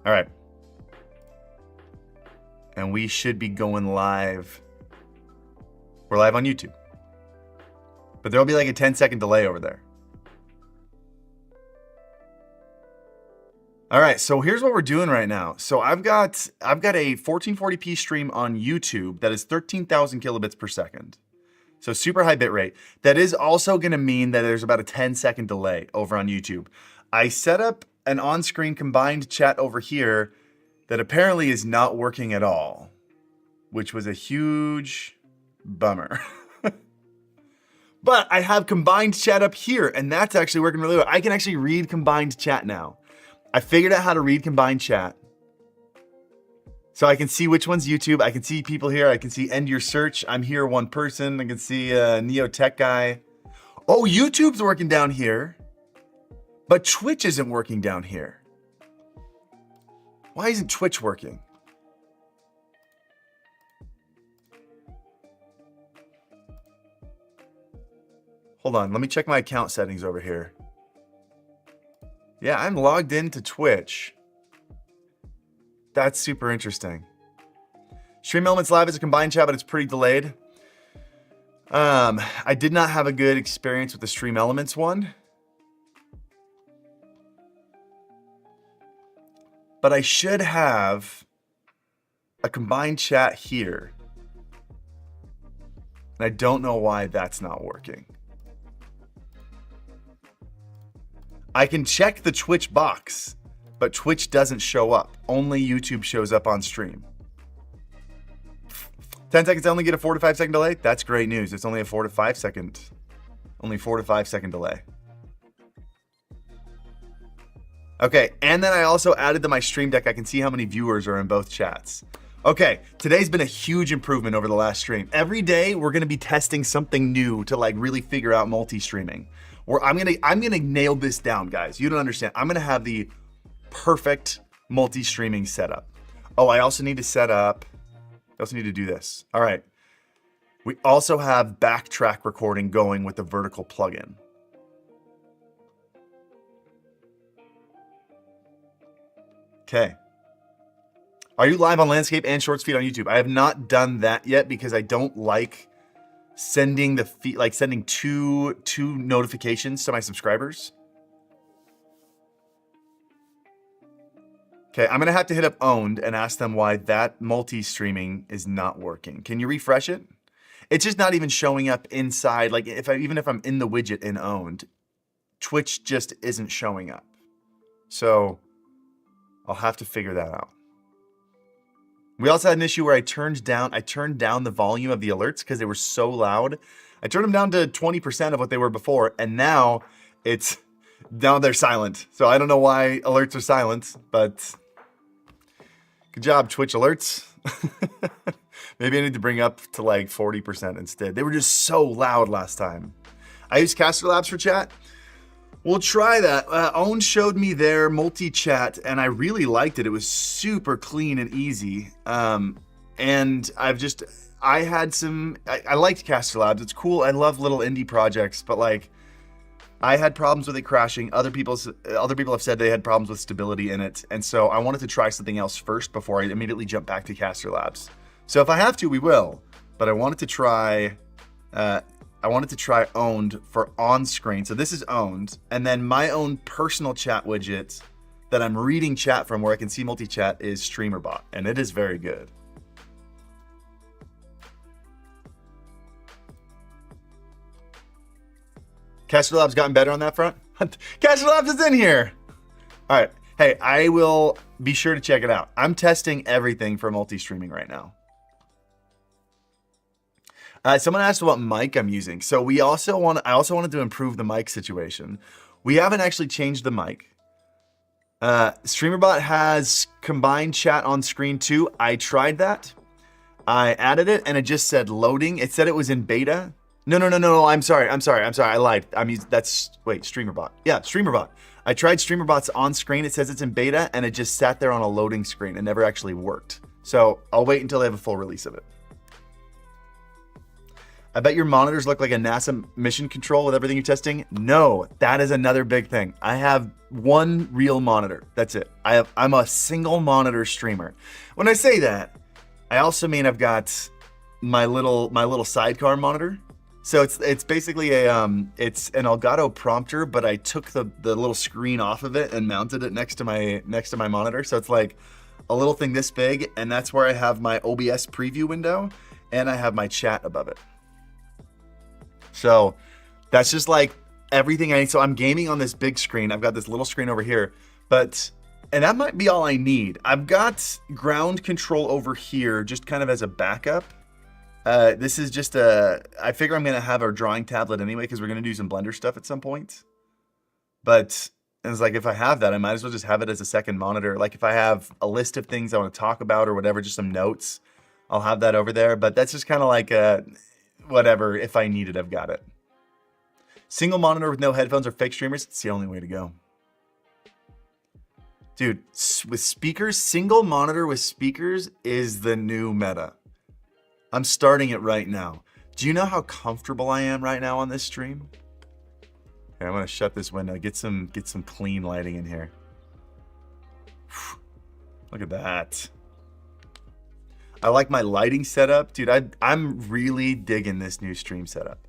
All right. And we should be going live. We're live on YouTube. But there'll be like a 10-second delay over there. All right, so here's what we're doing right now. So I've got a 1440p stream on YouTube that is 13,000 kilobits per second. So super high bit rate. That is also gonna mean that there's about a 10-second delay over on YouTube. I set up an on-screen combined chat over here that apparently is not working at all, which was a huge bummer. But I have combined chat up here, and that's actually working really well. I can actually read combined chat now. I figured out how to read combined chat. So I can see which one's YouTube. I can see people here. I can see end your search. I'm here one person. I can see Neo Tech Guy. Oh, YouTube's working down here, but Twitch isn't working down here. Why isn't Twitch working? Hold on, let me check my account settings over here. Yeah, I'm logged into Twitch. That's super interesting. Stream Elements Live is a combined chat, but it's pretty delayed. I did not have a good experience with the Stream Elements one. But I should have a combined chat here. And I don't know why that's not working. I can check the Twitch box, but Twitch doesn't show up. Only YouTube shows up on stream. 10 seconds only get a 4 to 5 second delay. That's great news. It's only a 4 to 5 second. Only 4 to 5 second delay. Okay, and then I also added to my stream deck. I can see how many viewers are in both chats. Okay, today's been a huge improvement over the last stream. Every day we're gonna be testing something new to like really figure out multi-streaming. I'm gonna nail this down, guys. You don't understand. I'm gonna have the perfect multi-streaming setup. Oh, I also need to set up. I also need to do this. All right. We also have backtrack recording going with the vertical plugin. Okay. Are you live on landscape and shorts feed on YouTube? I have not done that yet because I don't like sending the feed, like sending two notifications to my subscribers. Okay, I'm gonna have to hit up Owned and ask them why that multi-streaming is not working. Can you refresh it? It's just not even showing up inside. Like even if I'm in the widget in Owned, Twitch just isn't showing up. So I'll have to figure that out. We also had an issue where I turned down the volume of the alerts because they were so loud. I turned them down to 20% of what they were before, and now they're silent. So I don't know why alerts are silent, but good job, Twitch alerts. Maybe I need to bring up to like 40% instead. They were just so loud last time. I used Caster Labs for chat. We'll try that. Owen showed me their multi-chat, and I really liked it. It was super clean and easy. And I liked Caster Labs. It's cool. I love little indie projects, but like, I had problems with it crashing. Other people have said they had problems with stability in it, and so I wanted to try something else first before I immediately jump back to Caster Labs. So if I have to, we will. But I wanted to try. Owned for on-screen. So this is Owned. And then my own personal chat widget that I'm reading chat from where I can see multi-chat is StreamerBot. And it is very good. Caster Labs gotten better on that front? Caster Labs is in here. All right. Hey, I will be sure to check it out. I'm testing everything for multi-streaming right now. Someone asked what mic I'm using. So I also wanted to improve the mic situation. We haven't actually changed the mic. StreamerBot has combined chat on screen too. I tried that. I added it and it just said loading. It said it was in beta. No. I'm sorry. I lied. StreamerBot. Yeah, StreamerBot. I tried StreamerBot's on screen. It says it's in beta and it just sat there on a loading screen. It never actually worked. So I'll wait until they have a full release of it. I bet your monitors look like a NASA mission control with everything you're testing. No, that is another big thing. I have one real monitor. That's it. I'm a single monitor streamer. When I say that, I also mean I've got my little sidecar monitor. So it's basically it's an Elgato prompter, but I took the little screen off of it and mounted it next to my monitor. So it's like a little thing this big, and that's where I have my OBS preview window and I have my chat above it. So that's just like everything I need. So I'm gaming on this big screen. I've got this little screen over here, and that might be all I need. I've got ground control over here just kind of as a backup. This is just I figure I'm going to have a drawing tablet anyway, because we're going to do some Blender stuff at some point. But it's like, if I have that, I might as well just have it as a second monitor. Like if I have a list of things I want to talk about or whatever, just some notes, I'll have that over there. But that's just kind of like whatever, if I need it, I've got it. Single monitor with no headphones or fake streamers, it's the only way to go. Dude, with speakers, single monitor with speakers is the new meta. I'm starting it right now. Do you know how comfortable I am right now on this stream? Okay, I'm gonna shut this window, get some clean lighting in here. Look at that. I like my lighting setup. Dude, I'm really digging this new stream setup.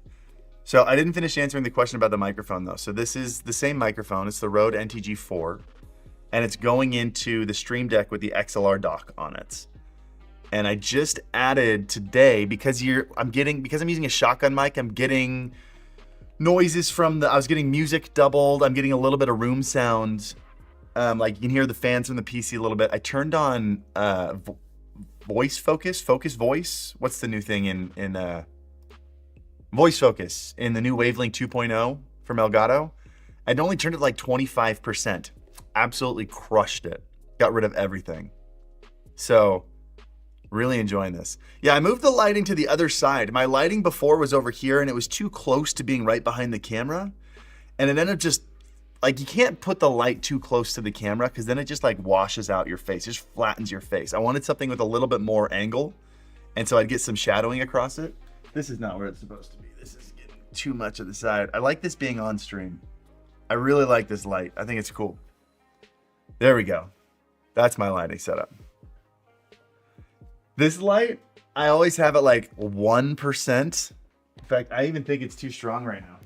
So I didn't finish answering the question about the microphone though. So this is the same microphone. It's the Rode NTG4. And it's going into the Stream Deck with the XLR dock on it. And I just added today, because I'm using a shotgun mic, I'm getting noises from I was getting music doubled. I'm getting a little bit of room sound. Like you can hear the fans from the PC a little bit. I turned on voice focus voice. What's the new thing in voice focus in the new Wavelength 2.0 from Elgato? I'd only turned it like 25%. Absolutely crushed it. Got rid of everything. So really enjoying this. Yeah, I moved the lighting to the other side. My lighting before was over here and it was too close to being right behind the camera. And it ended up just, like, you can't put the light too close to the camera because then it just like washes out your face, just flattens your face. I wanted something with a little bit more angle, and so I'd get some shadowing across it. This is not where it's supposed to be. This is getting too much of the side. I like this being on stream. I really like this light. I think it's cool. There we go. That's my lighting setup. This light, I always have it like 1%. In fact, I even think it's too strong right now.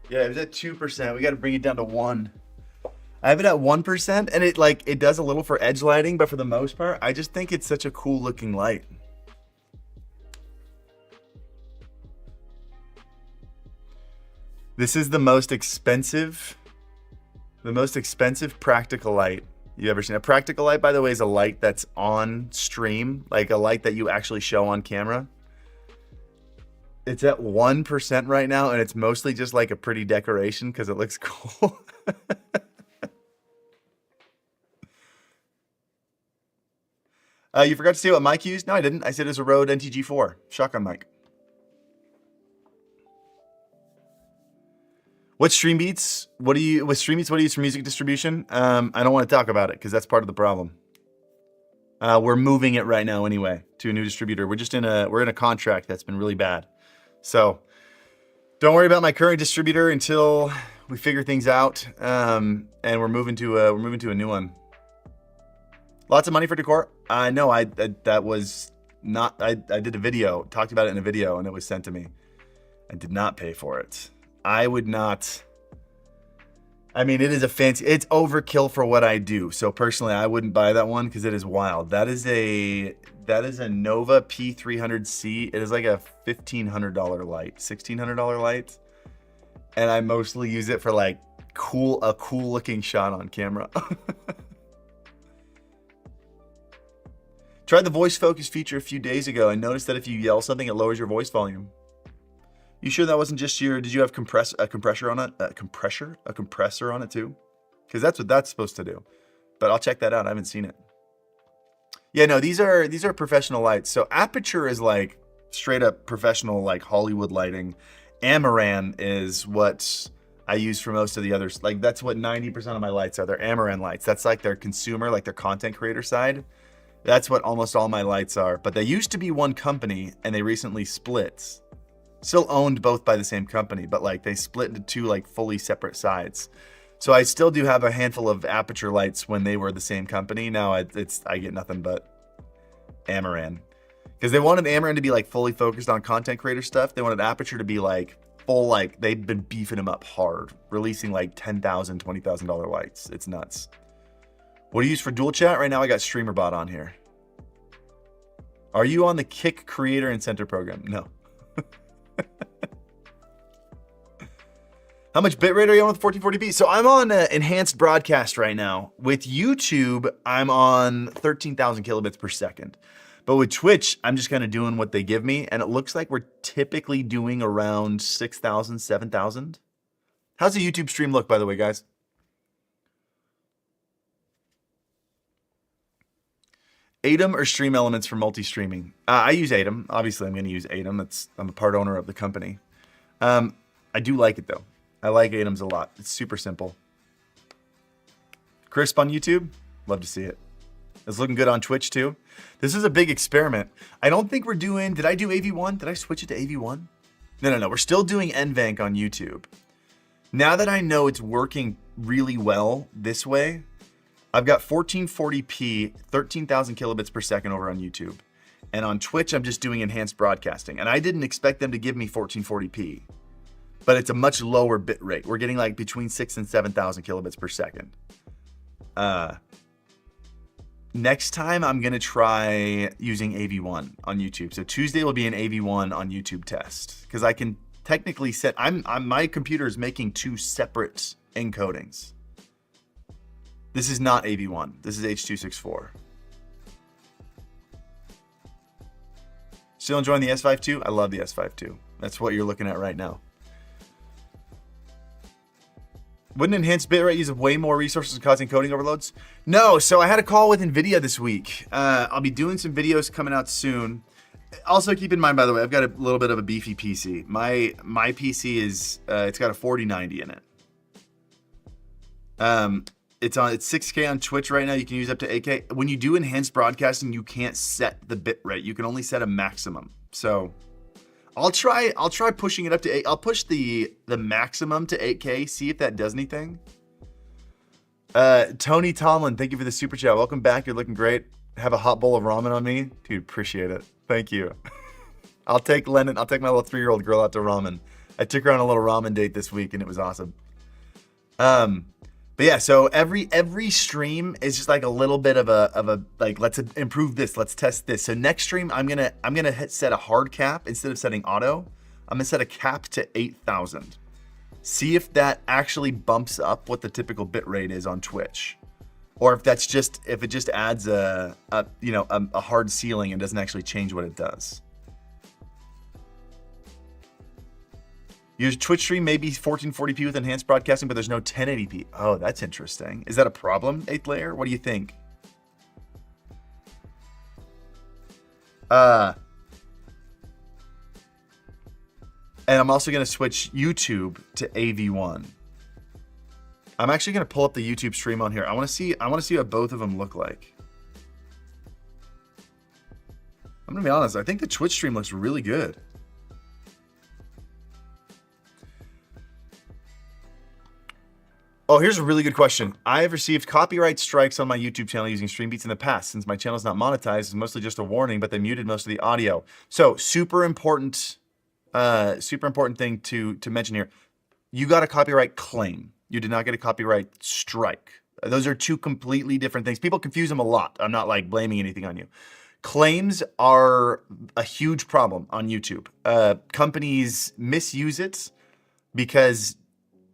Yeah, it was at 2%. We got to bring it down to 1. I have it at 1%, and it does a little for edge lighting, but for the most part, I just think it's such a cool looking light. This is the most expensive practical light you've ever seen. A practical light, by the way, is a light that's on stream, like a light that you actually show on camera. It's at 1% right now, and it's mostly just like a pretty decoration because it looks cool. You forgot to say what mic you used? No, I didn't. I said it was a Rode NTG4 shotgun mic. What Stream Beats? What do you use for music distribution? I don't want to talk about it because that's part of the problem. We're moving it right now anyway to a new distributor. We're in a contract that's been really bad. So don't worry about my current distributor until we figure things out. And we're moving to a new one. Lots of money for decor. No, I did a video, talked about it in a video, and it was sent to me. I did not pay for it. I would not. I mean, it's overkill for what I do. So personally, I wouldn't buy that one because it is wild. That is a Nova P300C. It is like a $1,500 light, $1,600 light. And I mostly use it for like a cool looking shot on camera. Tried the voice focus feature a few days ago and noticed that if you yell something, it lowers your voice volume. You sure that wasn't just did you have a compressor on it? A compressor on it too? Because that's what that's supposed to do. But I'll check that out. I haven't seen it. Yeah, no, these are professional lights. So Aperture is like straight up professional, like Hollywood lighting. Amaran is what I use for most of the others. Like that's what 90% of my lights are. They're Amaran lights. That's like their consumer, like their content creator side. That's what almost all my lights are. But they used to be one company and they recently split. Still owned both by the same company, but like they split into two like fully separate sides. So I still do have a handful of Aperture lights when they were the same company. Now I get nothing but Amaran. Because they wanted Amaran to be like fully focused on content creator stuff. They wanted Aperture to be like full, like they've been beefing them up hard, releasing like $10,000, $20,000 lights. It's nuts. What do you use for dual chat? Right now I got StreamerBot on here. Are you on the Kick Creator Incentive Program? No. How much bitrate are you on with 1440p? So I'm on enhanced broadcast right now. With YouTube, I'm on 13,000 kilobits per second. But with Twitch, I'm just kind of doing what they give me. And it looks like we're typically doing around 6,000, 7,000. How's the YouTube stream look, by the way, guys? ATEM or Stream Elements for multi-streaming? I use ATEM. Obviously, I'm going to use ATEM. I'm a part owner of the company. I do like it, though. I like ATEMs a lot. It's super simple. Crisp on YouTube? Love to see it. It's looking good on Twitch, too. This is a big experiment. I don't think we're doing... Did I do AV1? Did I switch it to AV1? No. We're still doing NVENC on YouTube. Now that I know it's working really well this way, I've got 1440p, 13,000 kilobits per second over on YouTube. And on Twitch, I'm just doing enhanced broadcasting. And I didn't expect them to give me 1440p. But it's a much lower bit rate. We're getting like between 6,000 and 7,000 kilobits per second. Next time, I'm going to try using AV1 on YouTube. So Tuesday will be an AV1 on YouTube test. Because I can technically set... my computer is making two separate encodings. This is not AV1. This is H.264. Still enjoying the S5 II? I love the S5 II. That's what you're looking at right now. Wouldn't enhanced bitrate use way more resources causing coding overloads? No, so I had a call with NVIDIA this week. I'll be doing some videos coming out soon. Also keep in mind, by the way, I've got a little bit of a beefy PC. My PC is, it's got a 4090 in it. It's 6K on Twitch right now. You can use up to 8K. When you do enhanced broadcasting, you can't set the bit rate. You can only set a maximum. So I'll try pushing it up to 8. I'll push the maximum to 8K, see if that does anything. Tony Tomlin, thank you for the super chat. Welcome back. You're looking great. Have a hot bowl of ramen on me. Dude, appreciate it. Thank you. I'll take my little 3-year-old girl out to ramen. I took her on a little ramen date this week and it was awesome. But yeah, so every stream is just like a little bit of a like, let's improve this, let's test this. So next stream, I'm gonna set a hard cap instead of setting auto. I'm gonna set a cap to 8,000. See if that actually bumps up what the typical bit rate is on Twitch, or if it just adds a hard ceiling and doesn't actually change what it does. Your Twitch stream may be 1440p with enhanced broadcasting, but there's no 1080p. Oh, that's interesting. Is that a problem, 8th layer? What do you think? And I'm also going to switch YouTube to AV1. I'm actually going to pull up the YouTube stream on here. I want to see what both of them look like. I'm going to be honest. I think the Twitch stream looks really good. Oh, here's a really good question. I have received copyright strikes on my YouTube channel using Stream Beats in the past. Since my channel is not monetized, it's mostly just a warning, but they muted most of the audio. So super important thing to mention here. You got a copyright claim. You did not get a copyright strike. Those are two completely different things. People confuse them a lot. I'm not like blaming anything on you. Claims are a huge problem on YouTube. Companies misuse it because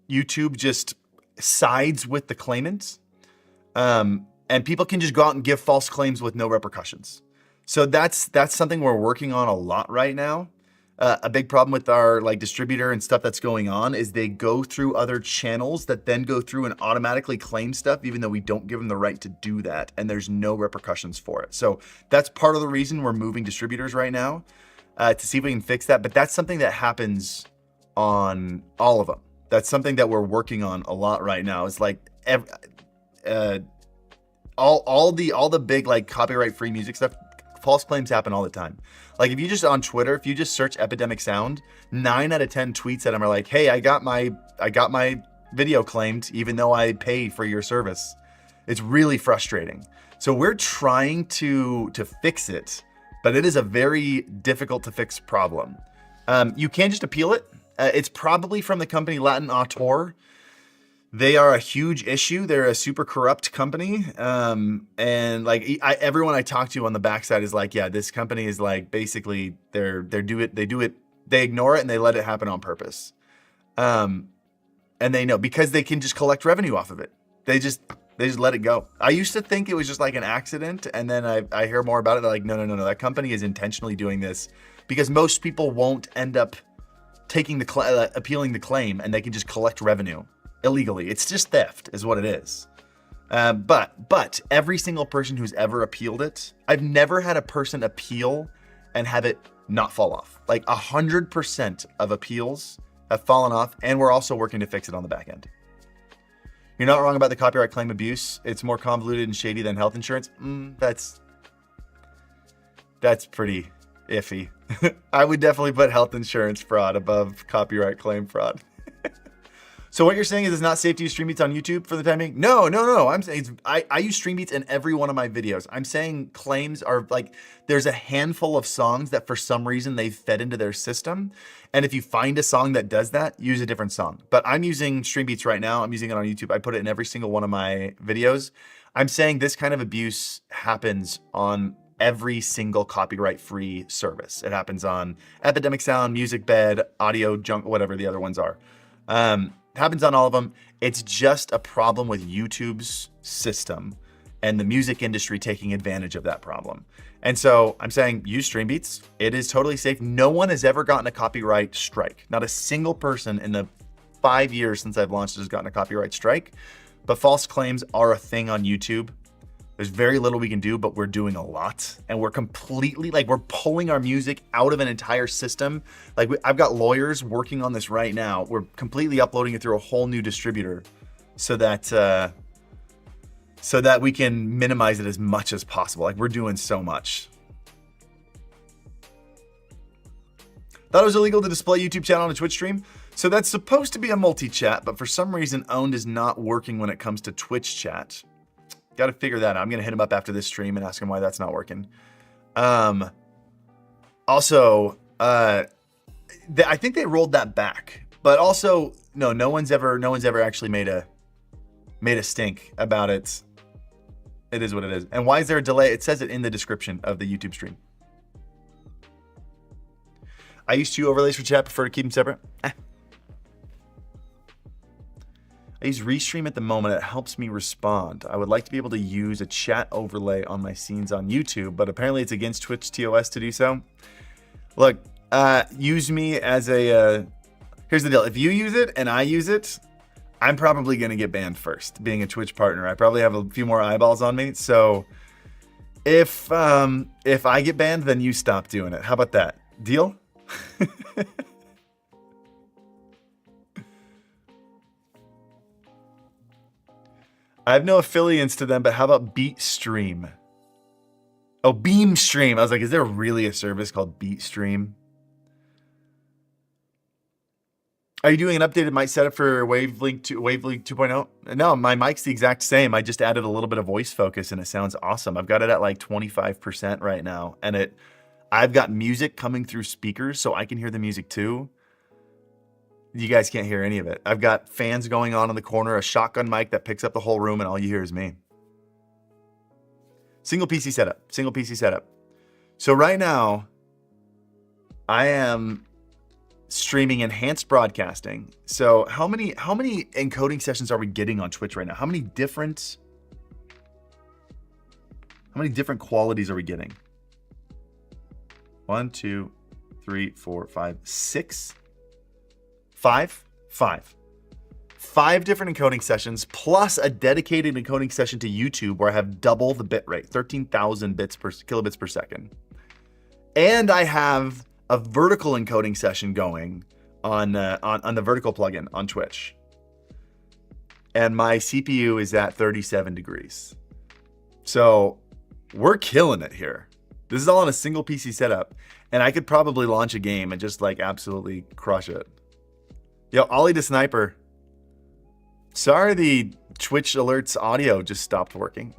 YouTube just sides with the claimants, and people can just go out and give false claims with no repercussions. So that's something we're working on a lot right now. A big problem with our distributor and stuff that's going on is they go through other channels that then go through and automatically claim stuff, even though we don't give them the right to do that, and there's no repercussions for it. So that's part of the reason we're moving distributors right now, to see if we can fix that. But that's something that happens on all of them. That's something that we're working on a lot right now. It's like, all the big like copyright free music stuff, false claims happen all the time. Like if you just on Twitter, if you just search Epidemic Sound, 9 out of 10 tweets at them are like, hey, I got my video claimed even though I pay for your service. It's really frustrating. So we're trying to fix it, but it is a very difficult to fix problem. You can't just appeal it. It's probably from the company Latin Autor. They are a huge issue. They're a super corrupt company. And like everyone I talk to on the backside is like, yeah, this company is like, basically they ignore it and they let it happen on purpose. And they know because they can just collect revenue off of it. They just let it go. I used to think it was just like an accident. And then I hear more about it. They're like, no. That company is intentionally doing this because most people won't end up taking appealing the claim, and they can just collect revenue illegally. It's just theft is what it is. But every single person who's ever appealed it, I've never had a person appeal and have it not fall off. Like 100% of appeals have fallen off, and we're also working to fix it on the back end. You're not wrong about the copyright claim abuse. It's more convoluted and shady than health insurance. That's pretty iffy. I would definitely put health insurance fraud above copyright claim fraud. So what you're saying is it's not safe to use Stream Beats on YouTube for the time being? No. I'm saying I use Stream Beats in every one of my videos. I'm saying claims are like, there's a handful of songs that for some reason they've fed into their system. And if you find a song that does that, use a different song. But I'm using Stream Beats right now. I'm using it on YouTube. I put it in every single one of my videos. I'm saying this kind of abuse happens on every single copyright-free service. It happens on Epidemic Sound, Music Bed, Audio Junk, whatever the other ones are. Happens on all of them. It's just a problem with YouTube's system and the music industry taking advantage of that problem. And so I'm saying use Stream Beats. It is totally safe. No one has ever gotten a copyright strike. Not a single person in the 5 years since I've launched has gotten a copyright strike. But false claims are a thing on YouTube. There's very little we can do, but we're doing a lot. And we're completely, like, we're pulling our music out of an entire system. Like, I've got lawyers working on this right now. We're completely uploading it through a whole new distributor so that we can minimize it as much as possible. Like, we're doing so much. Thought it was illegal to display YouTube channel on a Twitch stream. So that's supposed to be a multi-chat, but for some reason, Owned is not working when it comes to Twitch chat. Got to figure that out. I'm going to hit him up after this stream and ask him why that's not working. Also, I think they rolled that back, but also no one's ever actually made a stink about it. It is what it is. And why is there a delay? It says it in the description of the YouTube stream. I use 2 overlays for chat, prefer to keep them separate. I use Restream at the moment. It helps me respond. I would like to be able to use a chat overlay on my scenes on YouTube, but apparently it's against Twitch TOS to do so. Look, use me as a... here's the deal. If you use it and I use it, I'm probably going to get banned first, being a Twitch partner. I probably have a few more eyeballs on me. So if I get banned, then you stop doing it. How about that? Deal? I have no affiliates to them, but how about BeatStream? Oh, BeamStream. I was like, is there really a service called BeatStream? Are you doing an updated mic setup for Wavelink 2.0? No, my mic's the exact same. I just added a little bit of voice focus and it sounds awesome. I've got it at like 25% right now. And I've got music coming through speakers so I can hear the music too. You guys can't hear any of it. I've got fans going on in the corner, a shotgun mic that picks up the whole room, and all you hear is me. Single PC setup. So right now, I am streaming enhanced broadcasting. So how many encoding sessions are we getting on Twitch right now? How many different qualities are we getting? 1, 2, 3, 4, 5, 6. Five different encoding sessions plus a dedicated encoding session to YouTube where I have double the bit rate, 13,000 kilobits per second. And I have a vertical encoding session going on the vertical plugin on Twitch. And my CPU is at 37 degrees. So we're killing it here. This is all on a single PC setup, and I could probably launch a game and just like absolutely crush it. Yo, Ollie the Sniper. Sorry the Twitch alerts audio just stopped working.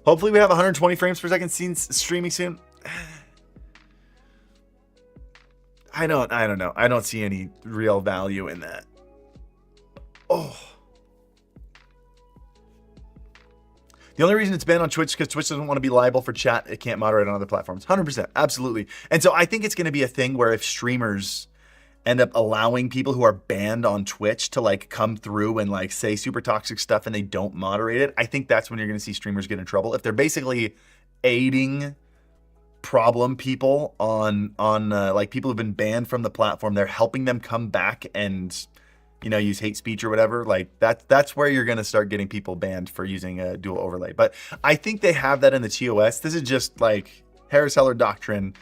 Hopefully we have 120 frames per second streaming soon. I don't know. I don't see any real value in that. Oh. The only reason it's banned on Twitch is because Twitch doesn't want to be liable for chat. It can't moderate on other platforms. 100%. Absolutely. And so I think it's going to be a thing where if streamers end up allowing people who are banned on Twitch to like come through and like say super toxic stuff and they don't moderate it, I think that's when you're going to see streamers get in trouble. If they're basically aiding problem people on like people who've been banned from the platform, they're helping them come back and, you know, use hate speech or whatever, like that's where you're going to start getting people banned for using a dual overlay. But I think they have that in the TOS. This is just like Harris Heller doctrine.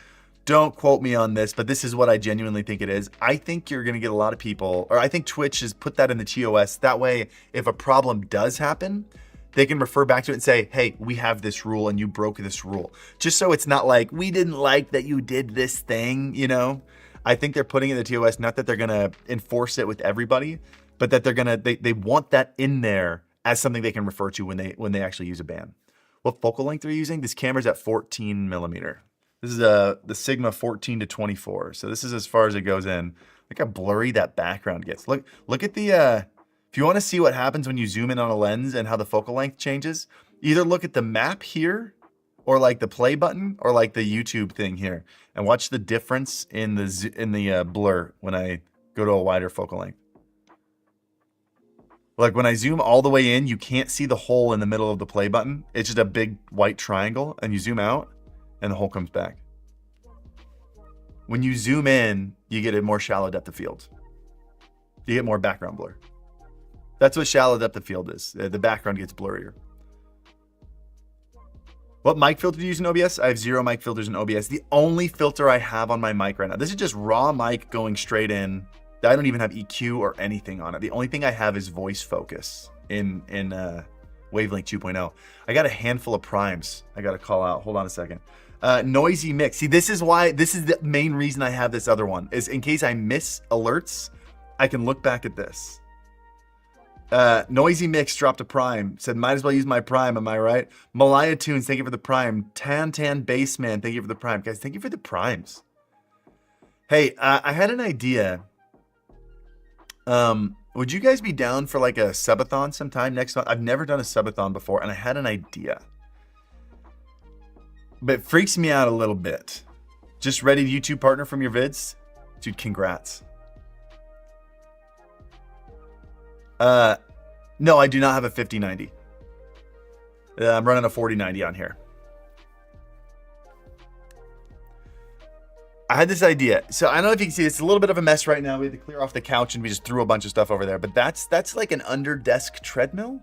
Don't quote me on this, but this is what I genuinely think it is. I think you're going to get a lot of people, or I think Twitch has put that in the TOS. That way, if a problem does happen, they can refer back to it and say, hey, we have this rule and you broke this rule. Just so it's not like, we didn't like that you did this thing, you know? I think they're putting in the TOS, not that they're going to enforce it with everybody, but that they're going to, they want that in there as something they can refer to when they actually use a ban. What focal length are you using? This camera's at 14 millimeter. This is the Sigma 14 to 24. So this is as far as it goes in. Look how blurry that background gets. Look at the, if you want to see what happens when you zoom in on a lens and how the focal length changes, either look at the map here or like the play button or like the YouTube thing here and watch the difference in the blur when I go to a wider focal length. Like when I zoom all the way in, you can't see the hole in the middle of the play button. It's just a big white triangle, and you zoom out and the hole comes back. When you zoom in, you get a more shallow depth of field. You get more background blur. That's what shallow depth of field is. The background gets blurrier. What mic filter do you use in OBS? I have 0 mic filters in OBS. The only filter I have on my mic right now, this is just raw mic going straight in. I don't even have EQ or anything on it. The only thing I have is voice focus in Wavelength 2.0. I got a handful of primes I got to call out. Hold on a second. Noisy mix. See, this is the main reason I have this other one, is in case I miss alerts, I can look back at this. Noisy Mix dropped a prime. Said, might as well use my prime. Am I right? Malaya Tunes, thank you for the prime. Tan Baseman, thank you for the prime. Guys, thank you for the primes. Hey, I had an idea. Would you guys be down for like a subathon sometime next month? I've never done a subathon before, and I had an idea. But it freaks me out a little bit. Just ready to YouTube partner from your vids? Dude, congrats. No, I do not have a 5090. I'm running a 4090 on here. I had this idea. So I don't know if you can see, it's a little bit of a mess right now. We had to clear off the couch and we just threw a bunch of stuff over there. But that's like an under desk treadmill.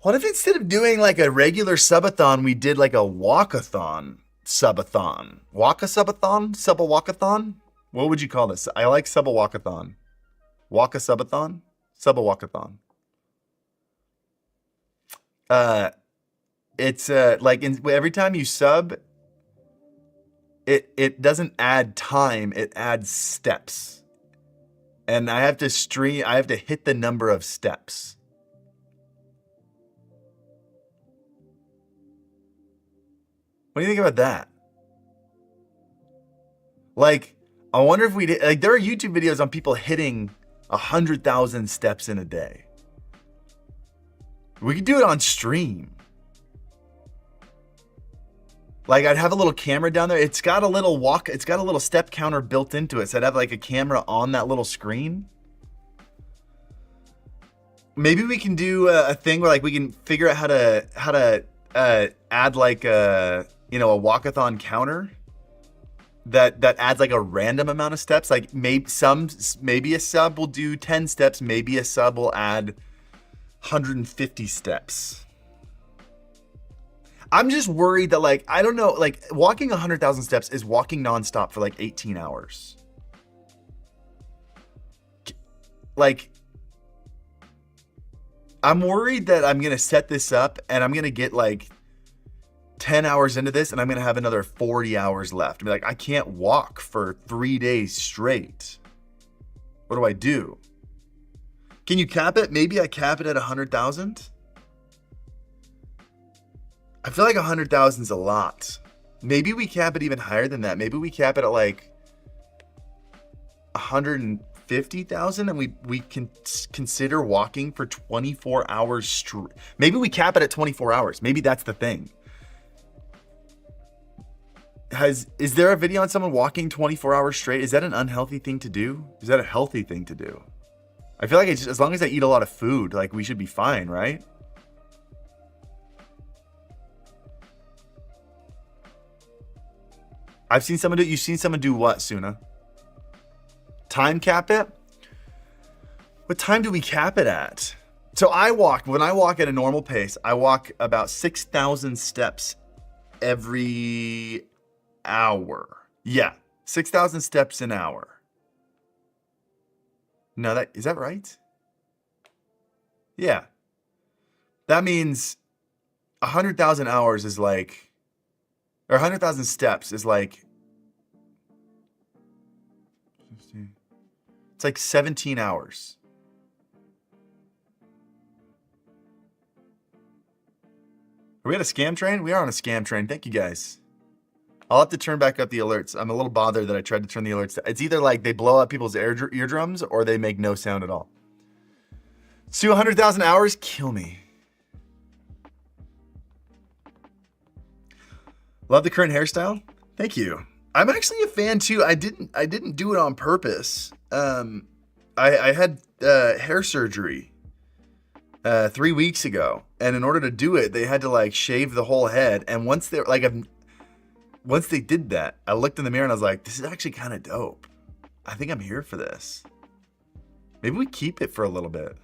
What if instead of doing like a regular subathon, we did like a walkathon subathon? Walk-a-subathon? Sub-a-walkathon? What would you call this? I like sub-a-walkathon. Walk-a-subathon? Sub-a-walkathon. It's like every time you sub, it doesn't add time, it adds steps. And I have to hit the number of steps. What do you think about that? Like, I wonder if we did, like, there are YouTube videos on people hitting 100,000 steps in a day. We could do it on stream. Like, I'd have a little camera down there. It's got a little step counter built into it. So I'd have like a camera on that little screen. Maybe we can do a thing where like we can figure out how to add like a walkathon counter that adds like a random amount of steps. Like maybe a sub will do 10 steps. Maybe a sub will add 150 steps. I'm just worried that, like, I don't know, like, walking 100,000 steps is walking nonstop for like 18 hours. Like, I'm worried that I'm going to set this up and I'm going to get like 10 hours into this and I'm going to have another 40 hours left. I'm like, I can't walk for 3 days straight. What do I do? Can you cap it? Maybe I cap it at 100,000. I feel like 100,000 is a lot. Maybe we cap it even higher than that. Maybe we cap it at like 150,000 and we can consider walking for 24 hours straight. Maybe we cap it at 24 hours. Maybe that's the thing. Is there a video on someone walking 24 hours straight? Is that an unhealthy thing to do? Is that a healthy thing to do? I feel like it's just, as long as I eat a lot of food, like we should be fine, right? I've seen someone do, you've seen someone do what, Suna? Time cap it? What time do we cap it at? So when I walk at a normal pace, I walk about 6,000 steps every hour. Yeah, 6,000 steps an hour. No, is that right? Yeah. That means 100,000 hours is like, or 100,000 steps is like, it's like 17 hours. Are we at a scam train? We are on a scam train. Thank you guys. I'll have to turn back up the alerts. I'm a little bothered that I tried to turn the alerts. It's either like they blow up people's eardrums or they make no sound at all. So 100,000 hours, kill me. Love the current hairstyle. Thank you. I'm actually a fan too. I didn't do it on purpose. I had hair surgery 3 weeks ago, and in order to do it, they had to like shave the whole head. And once they did that, I looked in the mirror and I was like, this is actually kind of dope. I think I'm here for this. Maybe we keep it for a little bit.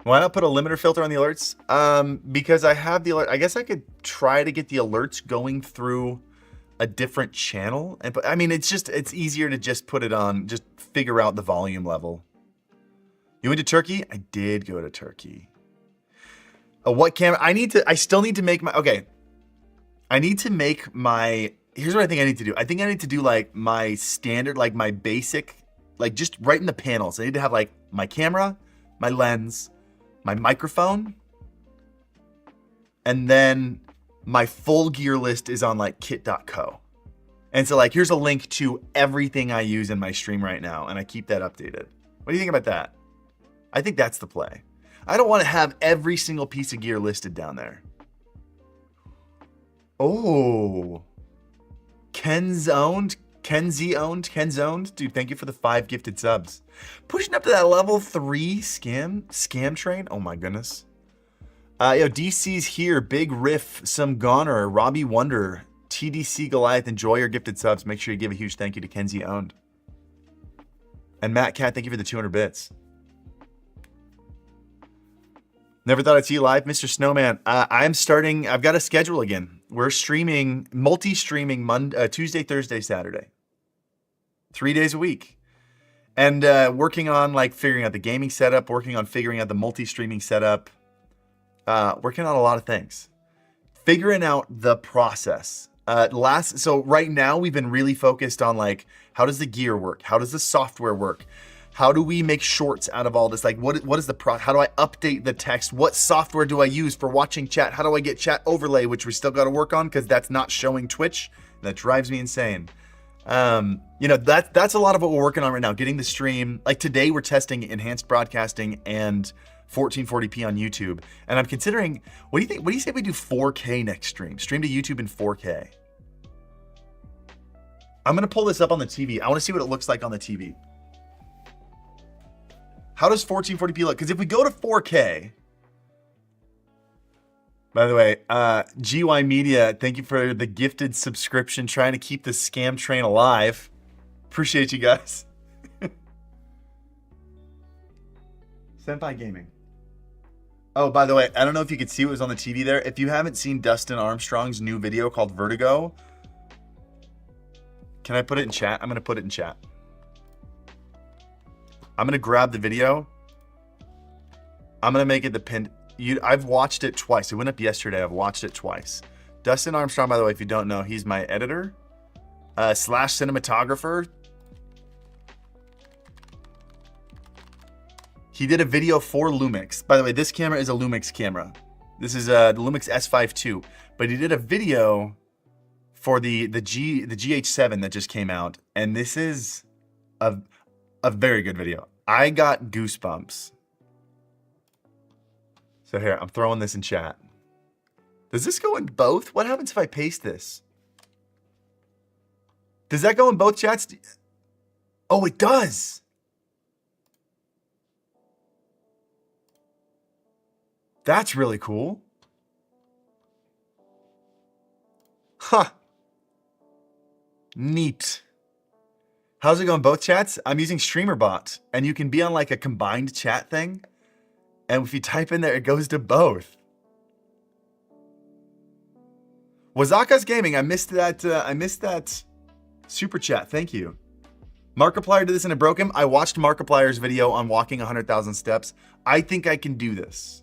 Why not put a limiter filter on the alerts? Because I have the alert. I guess I could try to get the alerts going through a different channel. But I mean, it's easier to just put it on, just figure out the volume level. You went to Turkey? I did go to Turkey. What camera? I still need to make my, okay. I need to make my, here's what I think I need to do. I think I need to do like my standard, like my basic, like just right in the panels. I need to have like my camera, my lens, my microphone, and then my full gear list is on like kit.co. And so like, here's a link to everything I use in my stream right now. And I keep that updated. What do you think about that? I think that's the play. I don't want to have every single piece of gear listed down there. Oh, Ken's owned. Dude, thank you for the 5 gifted subs. Pushing up to that level 3 scam train. Oh my goodness. Yo, DC's here. Big Riff, some Goner, Robbie Wonder, TDC Goliath. Enjoy your gifted subs. Make sure you give a huge thank you to Kenzie Owned. And Matt Cat, thank you for the 200 bits. Never thought I'd see you live, Mr. Snowman. I've got a schedule again. We're streaming, multi-streaming Tuesday, Thursday, Saturday. 3 days a week. And working on like figuring out the gaming setup, working on figuring out the multi-streaming setup, working on a lot of things. Figuring out the process. So right now we've been really focused on like, how does the gear work? How does the software work? How do we make shorts out of all this? Like, what is the how do I update the text? What software do I use for watching chat? How do I get chat overlay, which we still got to work on because that's not showing Twitch. That drives me insane. You know, that's a lot of what we're working on right now. Getting the stream, like today we're testing enhanced broadcasting and 1440p on YouTube. And I'm considering, what do you think? What do you say we do 4K next stream? Stream to YouTube in 4K. I'm going to pull this up on the TV. I want to see what it looks like on the TV. How does 1440p look? Because if we go to 4K, by the way, GY Media, thank you for the gifted subscription, trying to keep the scam train alive. Appreciate you guys. Senpai Gaming. Oh, by the way, I don't know if you could see what was on the TV there. If you haven't seen Dustin Armstrong's new video called Vertigo, Can I put it in chat? I'm going to put it in chat. I'm going to grab the video. I'm going to make it the pinned. I've watched it twice. It went up yesterday. I've watched it twice. Dustin Armstrong, by the way, if you don't know, he's my editor / cinematographer. He did a video for Lumix. By the way, this camera is a Lumix camera. This is the Lumix S5 II. But he did a video for the GH7 that just came out, and this is a very good video. I got goosebumps. So here, I'm throwing this in chat. Does this go in both? What happens if I paste this? Does that go in both chats? Oh, it does. That's really cool. Huh. Neat. How's it going both chats? I'm using StreamerBot, and you can be on like a combined chat thing. And if you type in there, it goes to both. Wazaka's Gaming, I missed that super chat. Thank you. Markiplier did this and it broke him. I watched Markiplier's video on walking 100,000 steps. I think I can do this.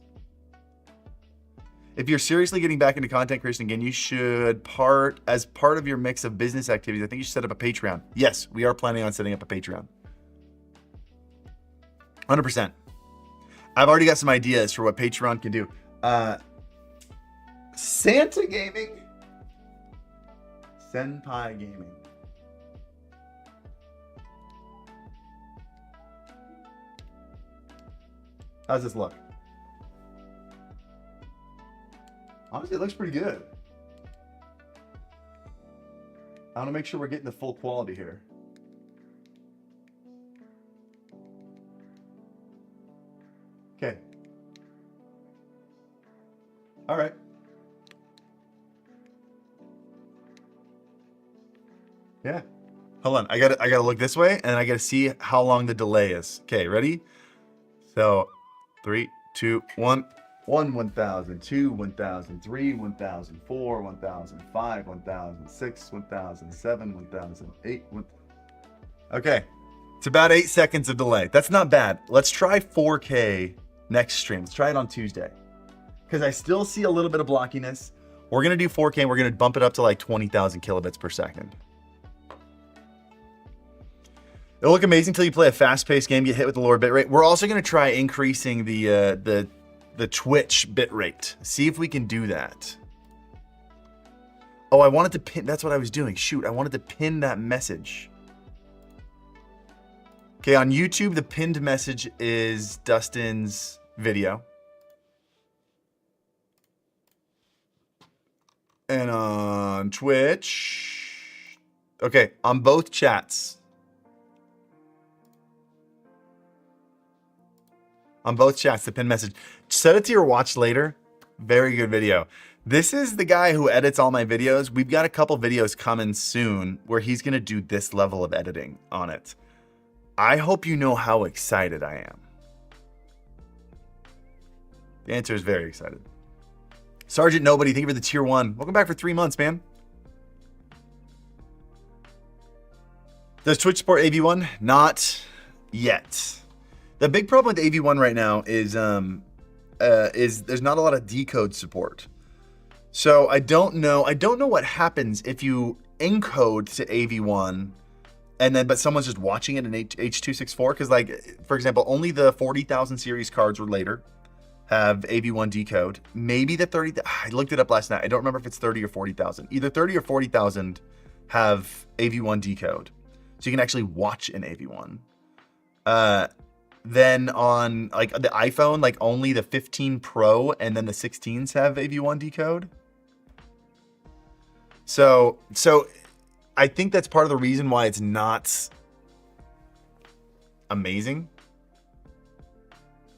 If you're seriously getting back into content creation again, you should as part of your mix of business activities, I think you should set up a Patreon. Yes, we are planning on setting up a Patreon. 100%. I've already got some ideas for what Patreon can do. Santa Gaming? Senpai Gaming. How's this look? Honestly, it looks pretty good. I want to make sure we're getting the full quality here. Okay. All right. Yeah. Hold on. I gotta look this way, and I gotta see how long the delay is. Okay, ready? So, 3, 2, 1. 1, 1,000, 2, 1,000, 3, 1,000, 4, 1,000, 5, 1,000, 6, 1,000, 7, 1,000, 8, 1,000. Okay. It's about 8 seconds of delay. That's not bad. Let's try 4K next stream. Let's try it on Tuesday. Because I still see a little bit of blockiness. We're going to do 4K and we're going to bump it up to like 20,000 kilobits per second. It'll look amazing until you play a fast-paced game, get hit with the lower bitrate. We're also going to try increasing the Twitch bitrate. See if we can do that. Oh, I wanted to pin. That's what I was doing. Shoot, I wanted to pin that message. Okay, on YouTube, the pinned message is Dustin's video. And on Twitch. Okay, on both chats. On both chats, the pinned message. Set it to your watch later. Very good video. This is the guy who edits all my videos. We've got a couple videos coming soon where he's going to do this level of editing on it. I hope you know how excited I am. The answer is very excited. Sergeant Nobody, thank you for the tier 1. Welcome back for 3 months, man. Does Twitch support AV1? Not yet. The big problem with AV1 right now is there's not a lot of decode support. So I don't know what happens if you encode to AV1 but someone's just watching it in H.264, because like, for example, only the 40,000 series cards or later have AV1 decode. Maybe the 30, I looked it up last night. I don't remember if it's 30 or 40,000. Either 30 or 40,000 have AV1 decode. So you can actually watch an AV1. Then on like the iPhone, like only the 15 Pro and then the 16s have AV1 decode. So I think that's part of the reason why it's not amazing.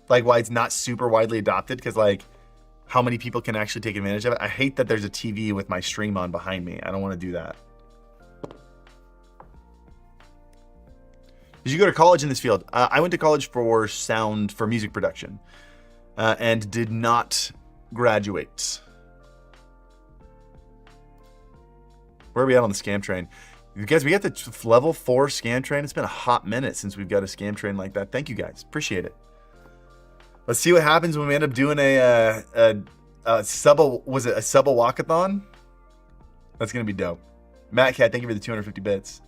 Like why it's not super widely adopted, because like how many people can actually take advantage of it. I hate that there's a TV with my stream on behind me. I don't want to do that. Did you go to college in this field? I went to college for music production, and did not graduate. Where are we at on the scam train? Guys, we got the level 4 scam train. It's been a hot minute since we've got a scam train like that. Thank you guys. Appreciate it. Let's see what happens when we end up doing a walkathon? That's going to be dope. Matt Cat, thank you for the 250 bits.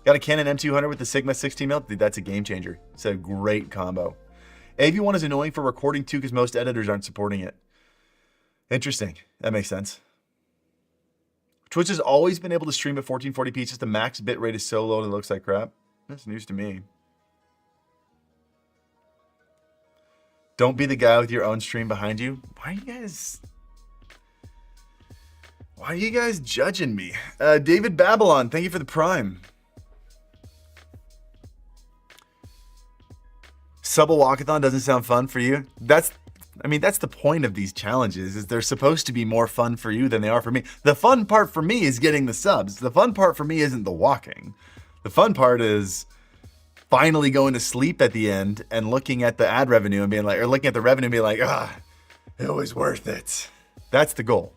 Got a Canon M200 with the Sigma 16 mil. Dude, that's a game changer. It's a great combo. AV1 is annoying for recording too because most editors aren't supporting it. Interesting. That makes sense. Twitch has always been able to stream at 1440p. Just the max bitrate is so low that it looks like crap. That's news to me. Don't be the guy with your own stream behind you. Why are you guys judging me? David Babylon, thank you for the Prime. Sub a walkathon doesn't sound fun for you. That's the point of these challenges, is they're supposed to be more fun for you than they are for me. The fun part for me is getting the subs. The fun part for me isn't the walking. The fun part is finally going to sleep at the end and looking at the ad revenue and being like, or looking at the revenue and being like, it was worth it. That's the goal.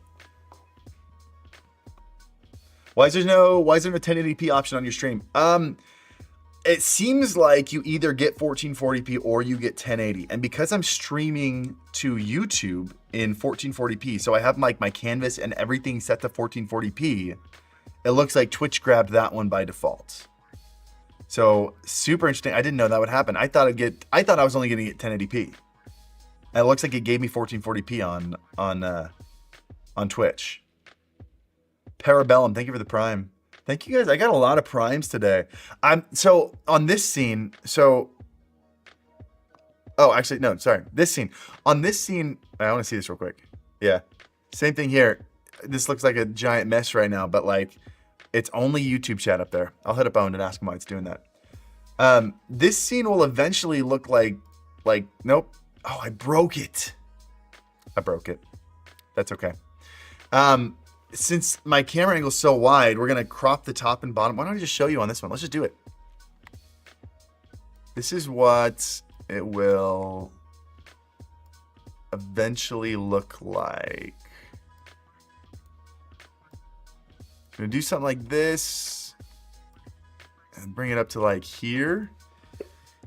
Why is there no 1080p option on your stream? It seems like you either get 1440p or you get 1080. And because I'm streaming to YouTube in 1440p, so I have like my canvas and everything set to 1440p, it looks like Twitch grabbed that one by default. So super interesting. I didn't know that would happen. I thought I was only going to get 1080p. And it looks like it gave me 1440p on Twitch. Parabellum, thank you for the Prime. Thank you guys. I got a lot of primes today. So on this scene, this scene. On this scene, I want to see this real quick. Yeah. Same thing here. This looks like a giant mess right now, but like it's only YouTube chat up there. I'll hit up Owen and ask him why it's doing that. This scene will eventually look like nope. Oh, I broke it. That's okay. Since my camera angle is so wide, we're gonna crop the top and bottom. Why don't I just show you on this one? Let's just do it. This is what it will eventually look like. I'm gonna do something like this and bring it up to like here.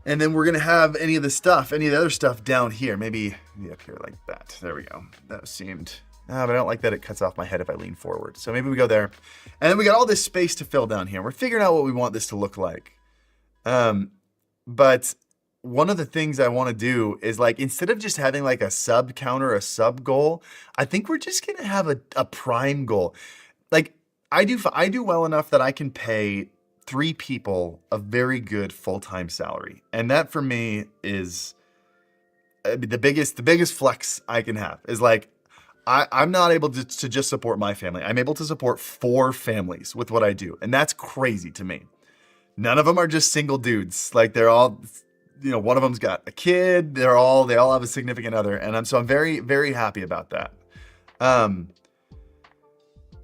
And then we're gonna have any of the other stuff down here. Maybe up here like that. There we go. That seemed... but I don't like that it cuts off my head if I lean forward. So maybe we go there. And then we got all this space to fill down here. We're figuring out what we want this to look like. But one of the things I want to do is like, instead of just having like a sub counter, a sub goal, I think we're just going to have a prime goal. Like I do well enough that I can pay 3 people a very good full-time salary. And that for me is the biggest flex I can have is like, I'm not able to just support my family. I'm able to support 4 families with what I do. And that's crazy to me. None of them are just single dudes. Like they're all, one of them's got a kid. They all have a significant other. And I'm very, very happy about that. I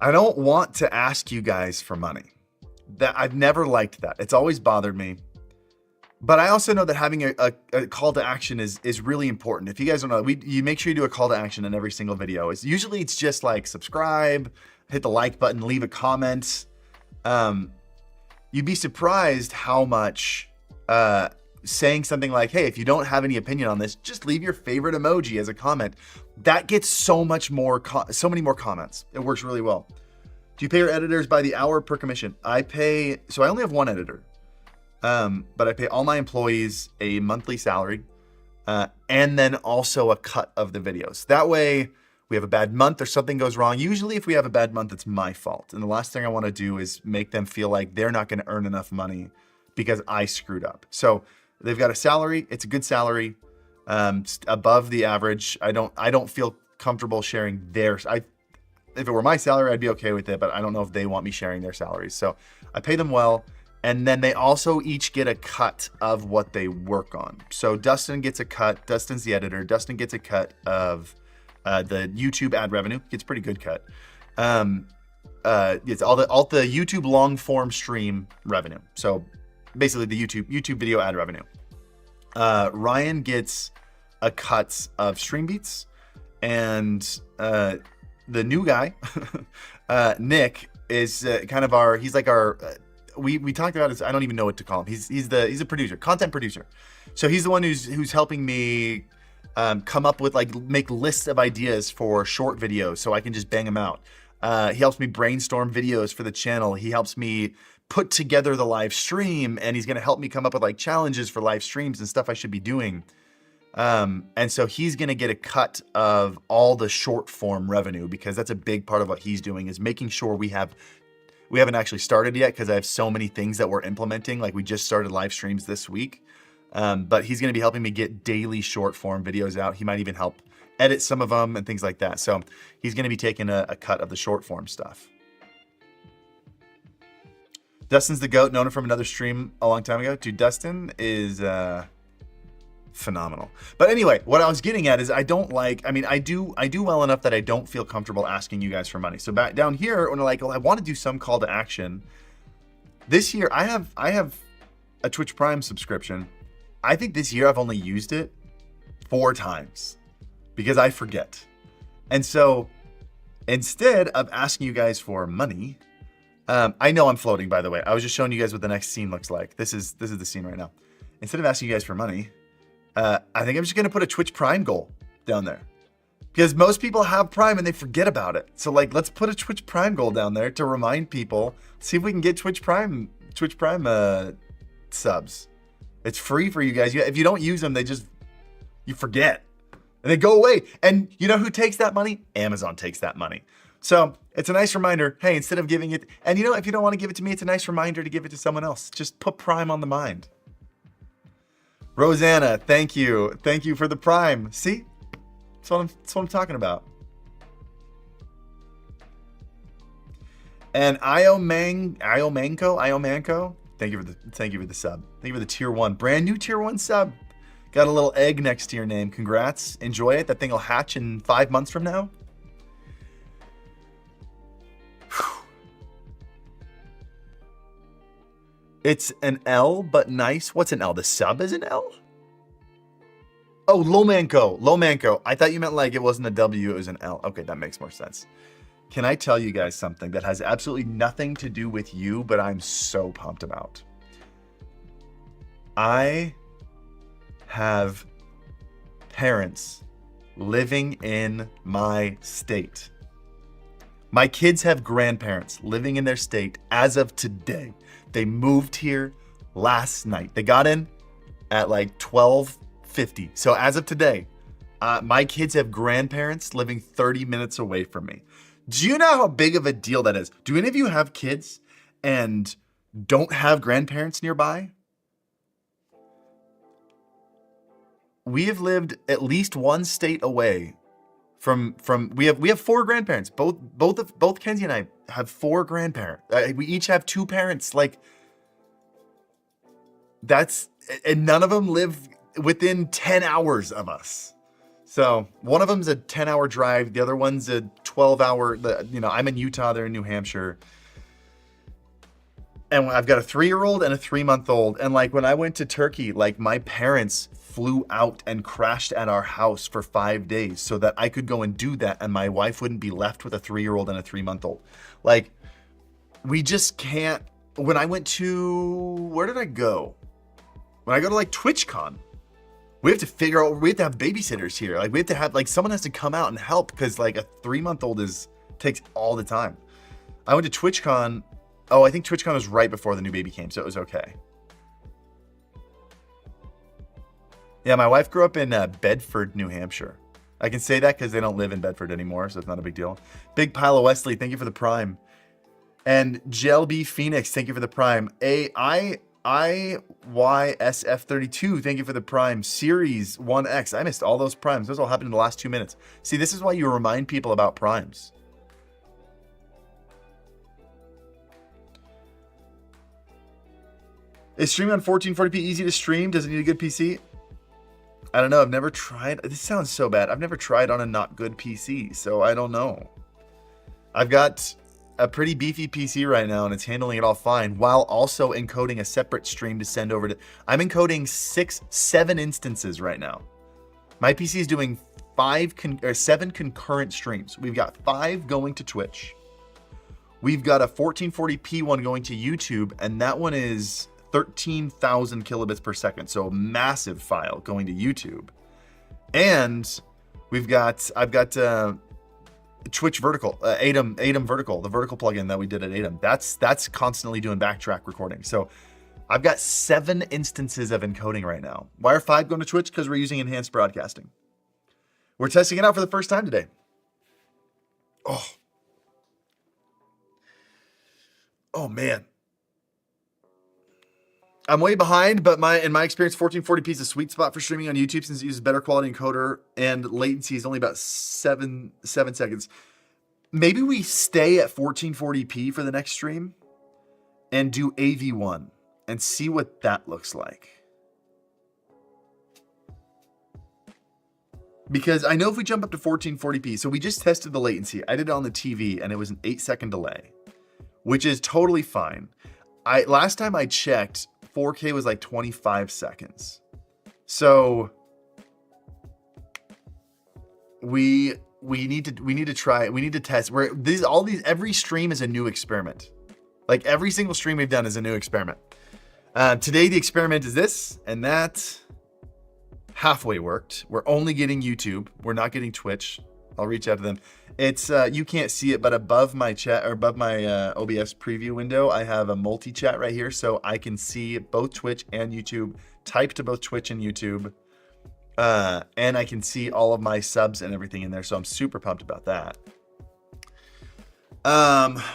don't want to ask you guys for money. I've never liked that. It's always bothered me. But I also know that having a call to action is really important. If you guys don't know, you make sure you do a call to action in every single video. It's just like subscribe, hit the like button, leave a comment. You'd be surprised how much saying something like, hey, if you don't have any opinion on this, just leave your favorite emoji as a comment. That gets so many more comments. It works really well. Do you pay your editors by the hour per commission? I only have one editor. But I pay all my employees a monthly salary, and then also a cut of the videos. That way we have a bad month or something goes wrong. Usually if we have a bad month, it's my fault. And the last thing I want to do is make them feel like they're not going to earn enough money because I screwed up. So they've got a salary. It's a good salary, above the average. I don't feel comfortable sharing theirs. If it were my salary, I'd be okay with it, but I don't know if they want me sharing their salaries. So I pay them well. And then they also each get a cut of what they work on. So Dustin gets a cut. Dustin's the editor. Dustin gets a cut of the YouTube ad revenue. Gets a pretty good cut. It's all the YouTube long form stream revenue. So basically the YouTube video ad revenue. Ryan gets a cut of stream beats, and the new guy, Nick, is kind of our, he's like our, we talked about this, I don't even know what to call him. He's a producer, content producer. So he's the one who's helping me come up with, like, make lists of ideas for short videos so I can just bang them out. He helps me brainstorm videos for the channel. He helps me put together the live stream, and he's going to help me come up with like challenges for live streams and stuff I should be doing. And so he's going to get a cut of all the short form revenue, because that's a big part of what he's doing, is making sure we haven't actually started yet, because I have so many things that we're implementing. Like, we just started live streams this week. But he's going to be helping me get daily short form videos out. He might even help edit some of them and things like that. So he's going to be taking a cut of the short form stuff. Dustin's the GOAT, known him from another stream a long time ago. Dude, Dustin is phenomenal. But anyway, what I was getting at is I do well enough that I don't feel comfortable asking you guys for money. So back down here, when I'm like, well, I want to do some call to action. This year, I have a Twitch Prime subscription. I think this year I've only used it 4 times because I forget. And so instead of asking you guys for money, I know I'm floating, by the way. I was just showing you guys what the next scene looks like. This is the scene right now. Instead of asking you guys for money, I think I'm just going to put a Twitch Prime goal down there, because most people have Prime and they forget about it. So, like, let's put a Twitch Prime goal down there to remind people. See if we can get Twitch Prime subs. It's free for you guys. If you don't use them, you forget and they go away. And you know who takes that money? Amazon takes that money. So it's a nice reminder. Hey, instead of giving it, and if you don't want to give it to me, it's a nice reminder to give it to someone else. Just put Prime on the mind. Rosanna, thank you. Thank you for the Prime. See? That's what I'm talking about. And Iomanco, thank you for the sub. Thank you for the tier 1. Brand new tier 1 sub. Got a little egg next to your name. Congrats. Enjoy it. That thing will hatch in 5 months from now. It's an L, but nice. What's an L? The sub is an L? Oh, Lomanco. I thought you meant like it wasn't a W, it was an L. Okay, that makes more sense. Can I tell you guys something that has absolutely nothing to do with you, but I'm so pumped about? I have parents living in my state. My kids have grandparents living in their state as of today. They moved here last night. They got in at like 12:50. So as of today, my kids have grandparents living 30 minutes away from me. Do you know how big of a deal that is? Do any of you have kids and don't have grandparents nearby? We have lived at least one state away from we have 4 grandparents. Both Kenzie and I have 4 grandparents. We each have 2 parents. Like, and none of them live within 10 hours of us. So one of them's a 10-hour drive. The other one's a 12-hour. I'm in Utah. They're in New Hampshire. And I've got a 3-year-old and a 3-month-old. And like when I went to Turkey, like my parents flew out and crashed at our house for 5 days so that I could go and do that. And my wife wouldn't be left with a 3-year-old and a 3-month-old. Like, we just can't. When I went to, where did I go? When I go to like TwitchCon, we have to have babysitters here. Like, we have to have, like, someone has to come out and help, because like a 3-month-old takes all the time. I went to TwitchCon. Oh, I think TwitchCon was right before the new baby came, so it was okay. Yeah, my wife grew up in Bedford, New Hampshire. I can say that because they don't live in Bedford anymore, so it's not a big deal. Big Pile of Wesley, thank you for the Prime. And JLB Phoenix, thank you for the Prime. AIYSF32, thank you for the Prime. Series 1X, I missed all those Primes. Those all happened in the last 2 minutes. See, this is why you remind people about Primes. Is streaming on 1440p easy to stream? Does it need a good PC? I don't know. I've never tried. This sounds so bad. I've never tried on a not good PC, so I don't know. I've got a pretty beefy PC right now, and it's handling it all fine, while also encoding a separate stream to send over to... I'm encoding 7 instances right now. My PC is doing 7 concurrent streams. We've got 5 going to Twitch, We've got a 1440p one going to YouTube, and that one is 13,000 kilobits per second. So a massive file going to YouTube. And I've got Twitch Vertical, ADAM Vertical, the vertical plugin that we did at ADAM. That's constantly doing backtrack recording. So I've got 7 instances of encoding right now. Why are 5 going to Twitch? Because we're using enhanced broadcasting. We're testing it out for the first time today. Oh man. I'm way behind, but in my experience, 1440p is a sweet spot for streaming on YouTube since it uses better quality encoder and latency is only about 7 seconds. Maybe we stay at 1440p for the next stream and do AV1 and see what that looks like. Because I know if we jump up to 1440p, so we just tested the latency. I did it on the TV and it was an 8-second delay, which is totally fine. Last time I checked, 4K was like 25 seconds. So we need to test. Every stream is a new experiment. Like every single stream we've done is a new experiment. Today the experiment is this, and that halfway worked. We're only getting YouTube. We're not getting Twitch. I'll reach out to them. It's you can't see it, but above my chat or above my OBS preview window, I have a multi-chat right here, so I can see both Twitch and YouTube. Type to both Twitch and YouTube, and I can see all of my subs and everything in there. So I'm super pumped about that.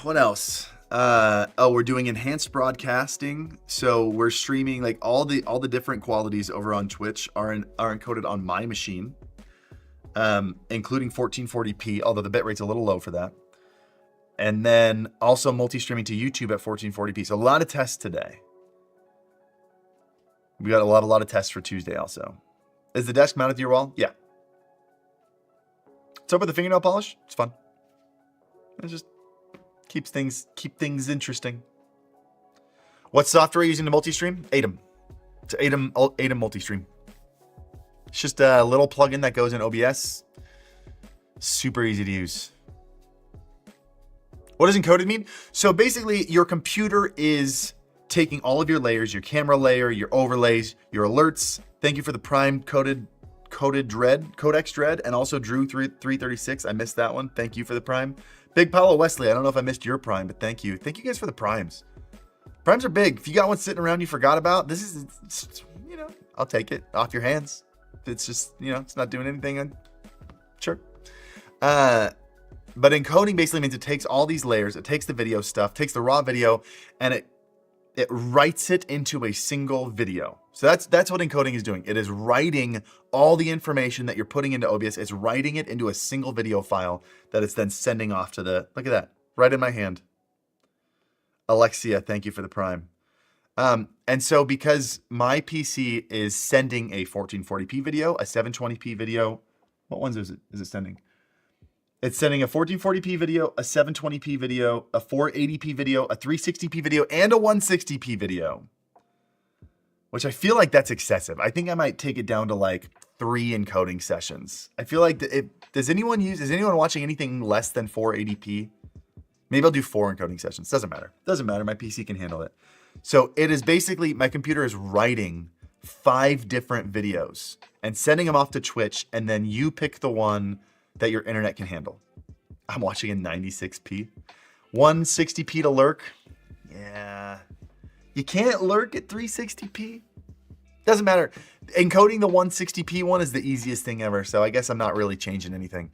What else? We're doing enhanced broadcasting, so we're streaming like all the different qualities over on Twitch are encoded on my machine. Including 1440p, although the bitrate's a little low for that. And then also multi-streaming to YouTube at 1440p. So a lot of tests today. We got a lot of tests for Tuesday also. Is the desk mounted to your wall? Yeah. What's up with the fingernail polish? It's fun. It just keep things interesting. What software are you using to multi-stream? ADAM. It's ADAM multi-stream. It's just a little plugin that goes in OBS. Super easy to use. What does encoded mean? So basically, your computer is taking all of your layers, your camera layer, your overlays, your alerts. Thank you for the Prime Codex Dread, and also Drew 336. I missed that one. Thank you for the Prime. Big Paulo Wesley. I don't know if I missed your Prime, but thank you. Thank you guys for the Primes. Primes are big. If you got one sitting around you forgot about, this is, I'll take it off your hands. It's just, it's not doing anything. Sure. But encoding basically means it takes all these layers, it takes the video stuff, takes the raw video, and it writes it into a single video. So that's what encoding is doing. It is writing all the information that you're putting into OBS. It's writing it into a single video file that it's then sending off to look at that, right in my hand. Alexia, thank you for the Prime. And so because my PC is sending a 1440p video, a 720p video, what ones is it sending? It's sending a 1440p video, a 720p video, a 480p video, a 360p video, and a 160p video, which I feel like that's excessive. I think I might take it down to like 3 encoding sessions. I feel like is anyone watching anything less than 480p? Maybe I'll do 4 encoding sessions. Doesn't matter. My PC can handle it. So it is basically, my computer is writing 5 different videos and sending them off to Twitch, and then you pick the one that your internet can handle. I'm watching in 96p. 160p to lurk. Yeah. You can't lurk at 360p. Doesn't matter. Encoding the 160p one is the easiest thing ever, so I guess I'm not really changing anything.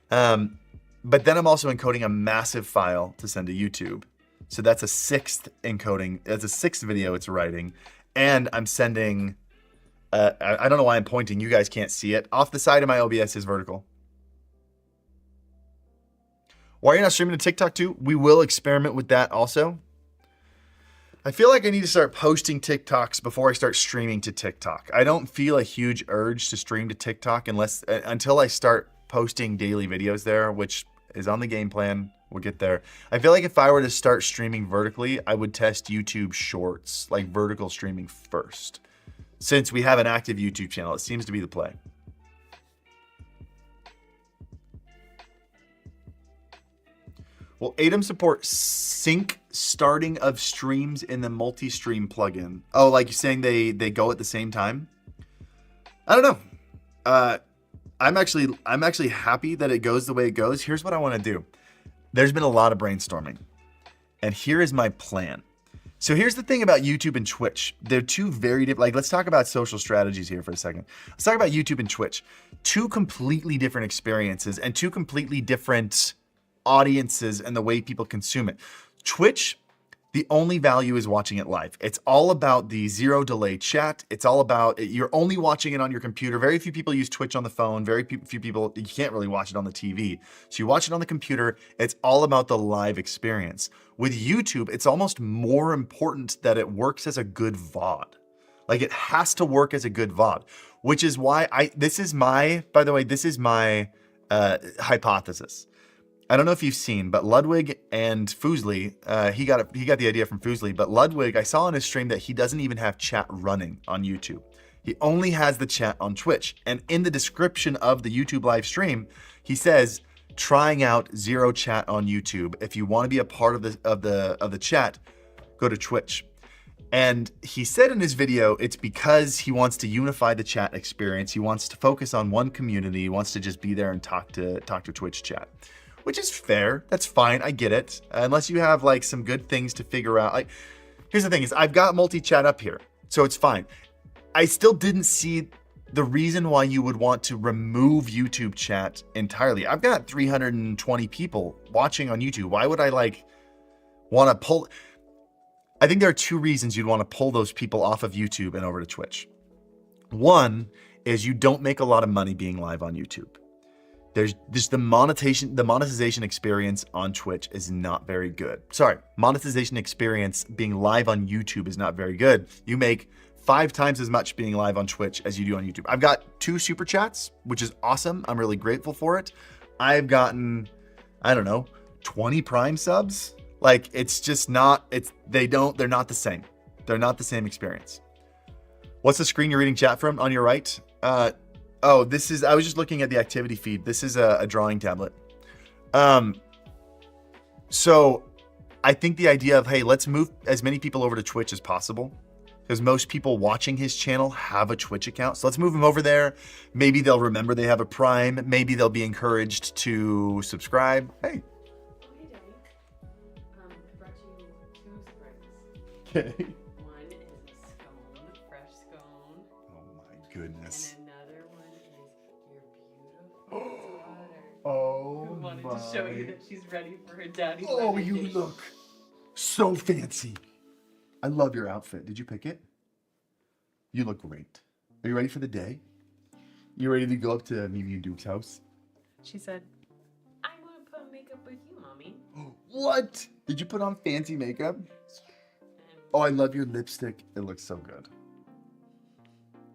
But then I'm also encoding a massive file to send to YouTube. So that's a 6th encoding. That's a 6th video it's writing. And I'm sending, I don't know why I'm pointing. You guys can't see it. Off the side of my OBS is vertical. Why are you not streaming to TikTok too? We will experiment with that also. I feel like I need to start posting TikToks before I start streaming to TikTok. I don't feel a huge urge to stream to TikTok until I start posting daily videos there, which is on the game plan. We'll get there. I feel like if I were to start streaming vertically, I would test YouTube Shorts, like vertical streaming first. Since we have an active YouTube channel, it seems to be the play. Will ATEM support sync starting of streams in the multi-stream plugin? Oh, like you're saying they go at the same time? I don't know. I'm actually happy that it goes the way it goes. Here's what I want to do. There's been a lot of brainstorming, and here is my plan. So here's the thing about YouTube and Twitch. They're two very different, like let's talk about social strategies here for a second. Let's talk about YouTube and Twitch. Two completely different experiences and two completely different audiences and the way people consume it. Twitch, the only value is watching it live. It's all about the zero delay chat. It's all about, you're only watching it on your computer. Very few people use Twitch on the phone. Very few people, you can't really watch it on the TV. So you watch it on the computer. It's all about the live experience. With YouTube, it's almost more important that it works as a good VOD. Like it has to work as a good VOD, which is why by the way, this is my hypothesis. I don't know if you've seen, but Ludwig and Fuslie, he got the idea from Fuslie, but Ludwig, I saw on his stream that he doesn't even have chat running on YouTube. He only has the chat on Twitch. And in the description of the YouTube live stream, he says, trying out zero chat on YouTube. If you want to be a part of the chat, go to Twitch. And he said in his video, it's because he wants to unify the chat experience. He wants to focus on one community. He wants to just be there and talk to Twitch chat. Which is fair. That's fine. I get it. Unless you have like some good things to figure out. Like, here's the thing is I've got multi-chat up here, so it's fine. I still didn't see the reason why you would want to remove YouTube chat entirely. I've got 320 people watching on YouTube. Why would I like want to pull? I think there are two reasons you'd want to pull those people off of YouTube and over to Twitch. One is you don't make a lot of money being live on YouTube. There's just the monetization experience on Twitch is not very good. Sorry, monetization experience being live on YouTube is not very good. You make 5 times as much being live on Twitch as you do on YouTube. I've got 2 super chats, which is awesome. I'm really grateful for it. I've gotten, I don't know, 20 Prime subs. Like it's just not, they're not the same. They're not the same experience. What's the screen you're reading chat from on your right? Oh, I was just looking at the activity feed. This is a drawing tablet. So I think the idea of, hey, let's move as many people over to Twitch as possible because most people watching his channel have a Twitch account. So let's move them over there. Maybe they'll remember they have a Prime. Maybe they'll be encouraged to subscribe. Hey. Hey, Daddy. I brought you 2 spreads. Okay. One is a scone, fresh scone. Oh my goodness. And another one is your beautiful daughter. Oh, Who wanted to show you that she's ready for her daddy's Oh, wedding. you look so fancy. I love your outfit. Did you pick it? You look great. Are you ready for the day? You ready to go up to Mimi and Duke's house? She said, I want to put makeup with you, Mommy. What? Did you put on fancy makeup? And Oh, I love your lipstick. It looks so good.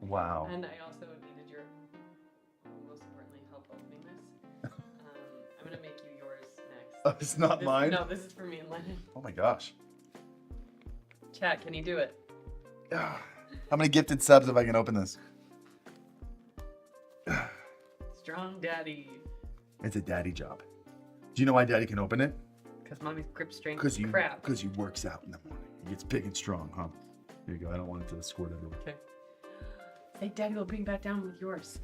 Wow. And I also needed your, most importantly, help opening this. I'm going to make you yours next. Oh, it's not mine? No, this is for me and Lennon. Oh my gosh. Chat, can you do it? How many gifted subs if I can open this? Strong daddy. It's a daddy job. Do you know why daddy can open it? Because Mommy's grip strength Because is crap. he works out in the morning. He gets big and strong, huh? Here you go. I don't want it to squirt everywhere. Okay. Say, Daddy will bring back down with yours.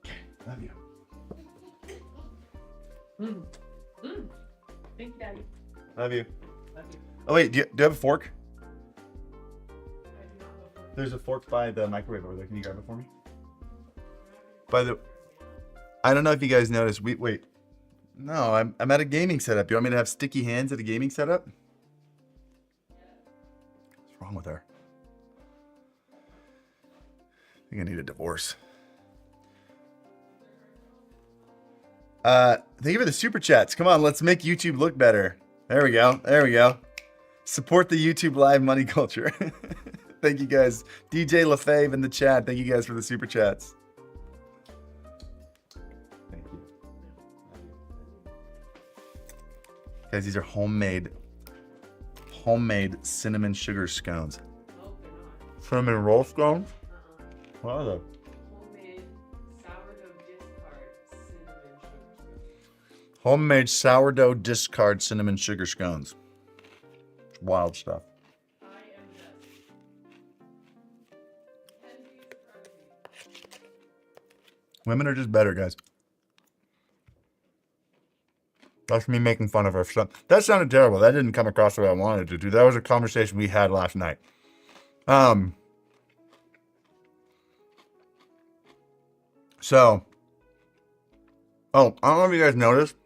Okay, love you. Thank you, Daddy. Love you. Love you. Oh wait, do you have a fork? There's a fork by the microwave over there. Can you grab it for me? I don't know if you guys noticed. Wait. No, I'm at a gaming setup. You want me to have sticky hands at a gaming setup? What's wrong with her? I think I need a divorce. Thank you for the super chats. Come on, let's make YouTube look better. There we go. There we go. Support the YouTube live money culture. Thank you guys. DJ LaFave in the chat. Thank you guys for the super chats. Thank you. Guys, these are homemade cinnamon sugar scones. No, they're not. Cinnamon roll scones? What are they? Homemade sourdough discard Homemade sourdough discard cinnamon sugar scones. It's wild stuff. I am just. Kenzie surprised me. Women are just better, guys. That's me making fun of her. That sounded terrible. That didn't come across the way I wanted to do. That was a conversation we had last night. So, I don't know if you guys noticed.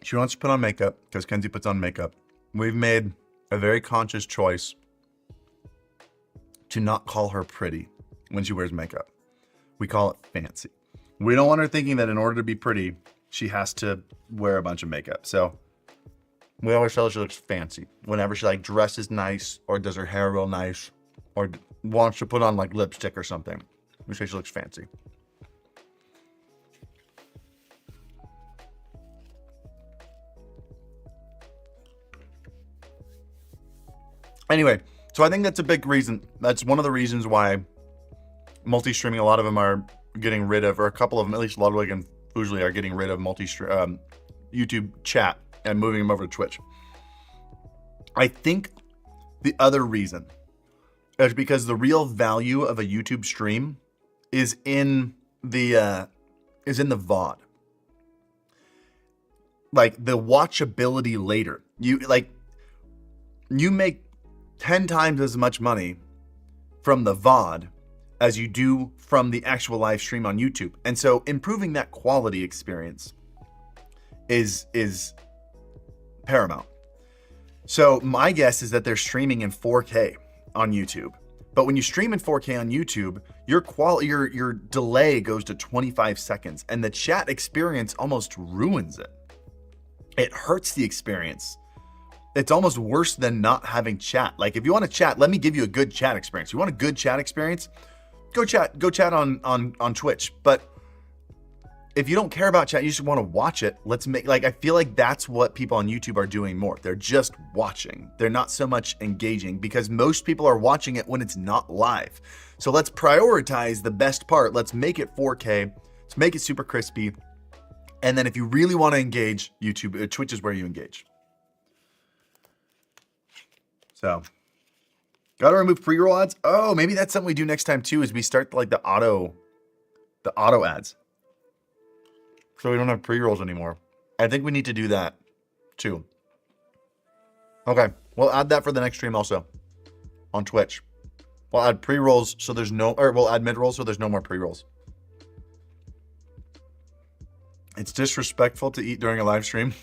She wants to put on makeup because Kenzie puts on makeup. We've made a very conscious choice to not call her pretty when she wears makeup. We call it fancy. We don't want her thinking that in order to be pretty, she has to wear a bunch of makeup. So we always tell her she looks fancy whenever she like dresses nice or does her hair real nice or wants to put on like lipstick or something. We say she looks fancy. Anyway, so I think that's a big reason. That's one of the reasons why multi-streaming, a lot of them are getting rid of, or a couple of them, at least Ludwig and Fujli are getting rid of YouTube chat and moving them over to Twitch. I think the other reason is because the real value of a YouTube stream is in the VOD. Like the watchability later. You make 10 times as much money from the VOD as you do from the actual live stream on YouTube. And so improving that quality experience is paramount. So my guess is that they're streaming in 4K on YouTube. But when you stream in 4K on YouTube, your delay goes to 25 seconds and the chat experience almost ruins it. It hurts the experience. It's almost worse than not having chat. Like if you want to chat, let me give you a good chat experience. You want a good chat experience? Go chat on Twitch. But if you don't care about chat, you just want to watch it. I feel like that's what people on YouTube are doing more. They're just watching. They're not so much engaging because most people are watching it when it's not live. So let's prioritize the best part. Let's make it 4K. Let's make it super crispy. And then if you really want to engage, Twitch is where you engage. So, gotta remove pre-roll ads. Oh, maybe that's something we do next time too, is we start like the auto ads. So we don't have pre-rolls anymore. I think we need to do that too. Okay, we'll add that for the next stream also on Twitch. We'll add pre-rolls so we'll add mid-rolls so there's no more pre-rolls. It's disrespectful to eat during a live stream.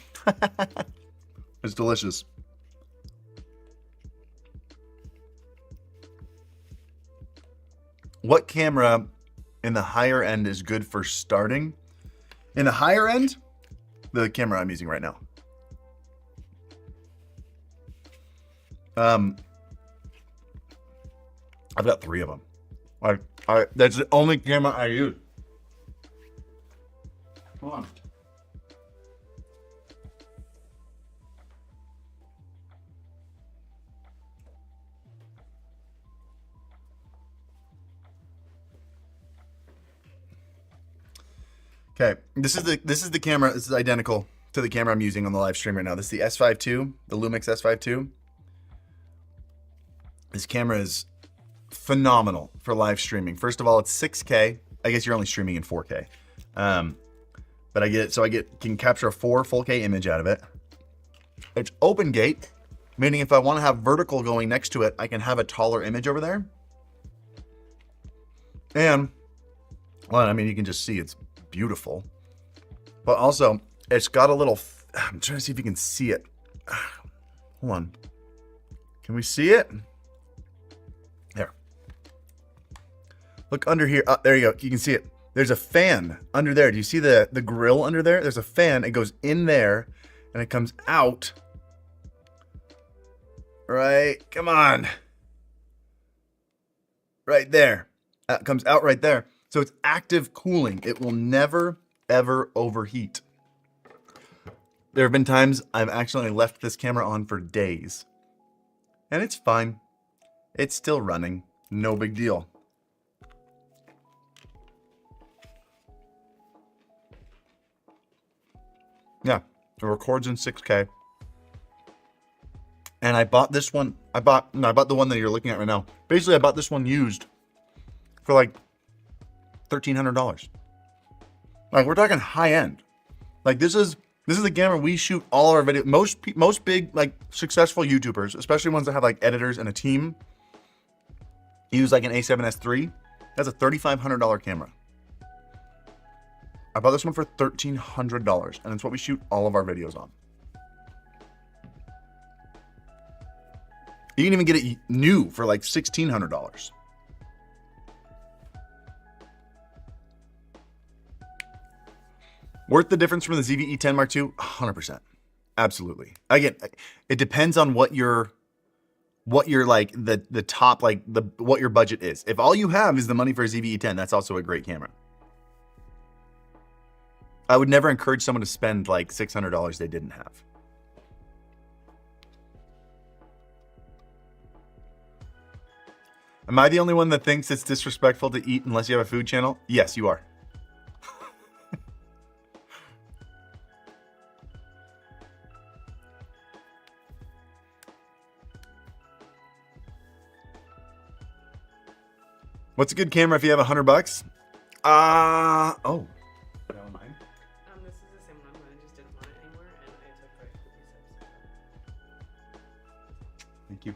It's delicious. What camera in the higher end is good for starting? In the higher end, the camera I'm using right now. I've got 3 of them. That's the only camera I use. Come on. Okay, this is the camera. This is identical to the camera I'm using on the live stream right now. This is the S5 II, the Lumix S5 II. This camera is phenomenal for live streaming. First of all, it's 6K. I guess you're only streaming in 4K. But I can capture a 4 full K image out of it. It's open gate, meaning if I want to have vertical going next to it, I can have a taller image over there. And, well, I mean, you can just see it's beautiful. But also, it's got a little, I'm trying to see if you can see it. Hold on. Can we see it? There. Look under here. There you go. You can see it. There's a fan under there. Do you see the grill under there? There's a fan. It goes in there and it comes out. Right. Come on. Right there. It comes out right there. So it's active cooling. It will never, ever overheat. There have been times I've actually left this camera on for days. And it's fine. It's still running. No big deal. Yeah, it records in 6K. And I bought this one. I bought the one that you're looking at right now. Basically, I bought this one used for like $1,300. Like, we're talking high end. Like, this is the camera we shoot all our video. Most big, like, successful YouTubers, especially ones that have like editors and a team, use like an A7S III. That's a $3,500 camera. I bought this one for $1,300, and it's what we shoot all of our videos on. You can even get it new for like $1,600. Worth the difference from the ZV-E10 Mark II? 100%. Absolutely. Again, it depends on what your like the top, like what your budget is. If all you have is the money for a ZV-E10, that's also a great camera. I would never encourage someone to spend like $600 they didn't have. Am I the only one that thinks it's disrespectful to eat unless you have a food channel? Yes, you are. What's a good camera if you have $100? Oh. That one mine? This is the same one, but I just didn't want it anymore, and I took like 50 cents. Thank you.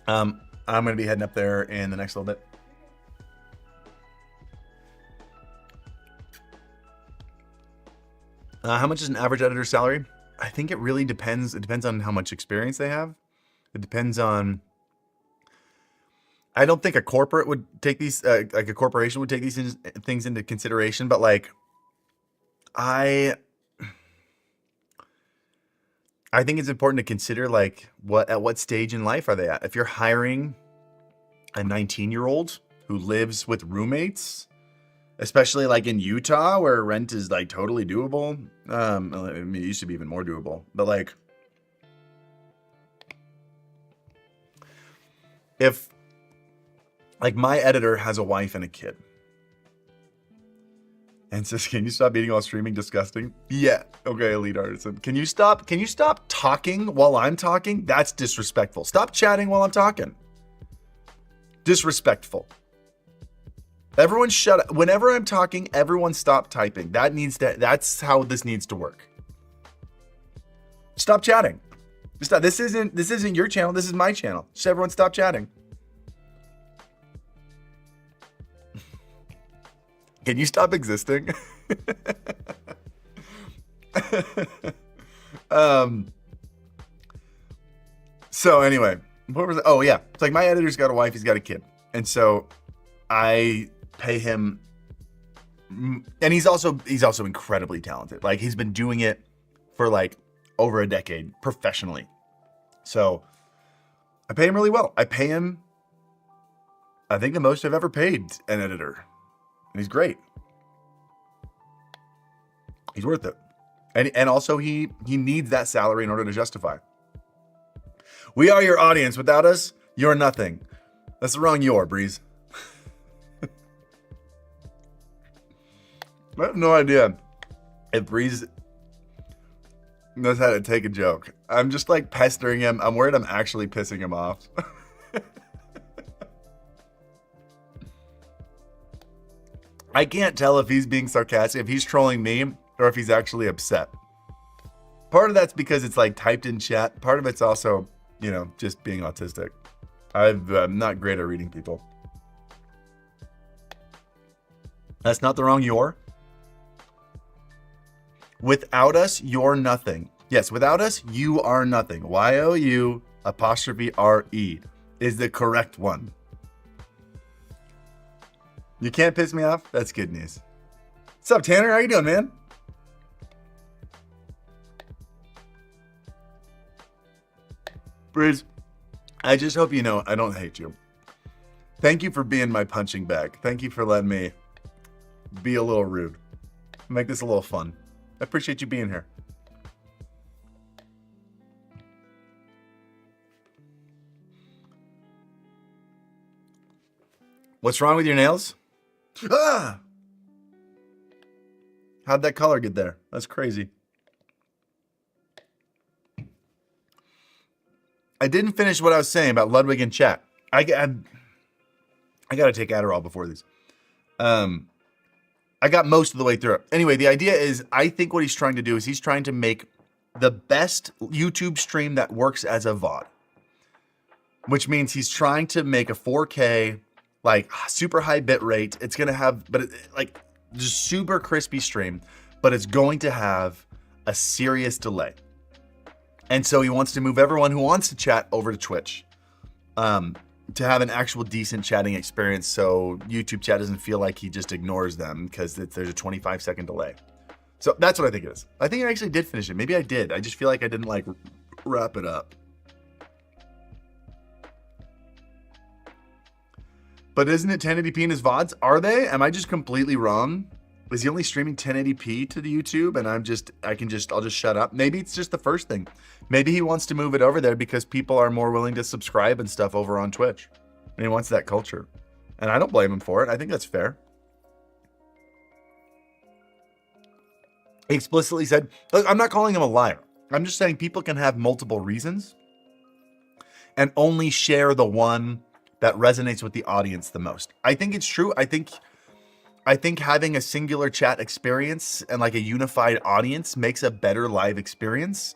I'm gonna be heading up there in the next little bit. How much is an average editor's salary? I think it really depends. It depends on how much experience they have. It depends on. I don't think a corporate would take these, like a corporation would take these things into consideration, but like, I think it's important to consider like at what stage in life are they at? If you're hiring a 19-year-old who lives with roommates, especially like in Utah where rent is like totally doable. I mean, it used to be even more doable, but like if like my editor has a wife and a kid and says, "Can you stop eating while streaming? Disgusting." Yeah. Okay, elite artisan. Can you stop talking while I'm talking? That's disrespectful. Stop chatting while I'm talking. Disrespectful. Everyone shut up. Whenever I'm talking, everyone stop typing. That's how this needs to work. Stop chatting. Stop. This isn't your channel. This is my channel. Just everyone stop chatting. Can you stop existing? So anyway, what was it? Oh yeah. It's like my editor's got a wife, he's got a kid. And so I pay him, and he's also incredibly talented. Like he's been doing it for like over a decade professionally. So I pay him really well. I pay him, I think, the most I've ever paid an editor. And he's great. He's worth it. And also he needs that salary in order to justify. We are your audience. Without us, you're nothing. That's the wrong "you're," Breeze. I have no idea if Breeze knows how to take a joke. I'm just like pestering him. I'm worried I'm actually pissing him off. I can't tell if he's being sarcastic, if he's trolling me, or if he's actually upset. Part of that's because it's like typed in chat. Part of it's also, just being autistic. I'm not great at reading people. That's not the wrong "you're." Without us, you're nothing. Yes, without us, you are nothing. YOU''RE is the correct one. You can't piss me off? That's good news. What's up, Tanner? How you doing, man? Breeze, I just hope you know I don't hate you. Thank you for being my punching bag. Thank you for letting me be a little rude. Make this a little fun. I appreciate you being here. What's wrong with your nails? Ah! How'd that color get there? That's crazy. I didn't finish what I was saying about Ludwig and chat. I got to take Adderall before these. I got most of the way through it. Anyway, the idea is, I think what he's trying to do is he's trying to make the best YouTube stream that works as a VOD. Which means he's trying to make a 4K, like super high bit rate. It's going to have, like just super crispy stream, but it's going to have a serious delay. And so he wants to move everyone who wants to chat over to Twitch to have an actual decent chatting experience, so YouTube chat doesn't feel like he just ignores them because there's a 25-second delay. So that's what I think it is. I think I actually did finish it. Maybe I did. I just feel like I didn't like wrap it up. But isn't it 1080p in his VODs? Are they? Am I just completely wrong? Is he only streaming 1080p to the YouTube and I'll just shut up? Maybe it's just the first thing. Maybe he wants to move it over there because people are more willing to subscribe and stuff over on Twitch. And he wants that culture. And I don't blame him for it. I think that's fair. He explicitly said, look, I'm not calling him a liar. I'm just saying people can have multiple reasons and only share the one that resonates with the audience the most. I think it's true. I think having a singular chat experience and like a unified audience makes a better live experience.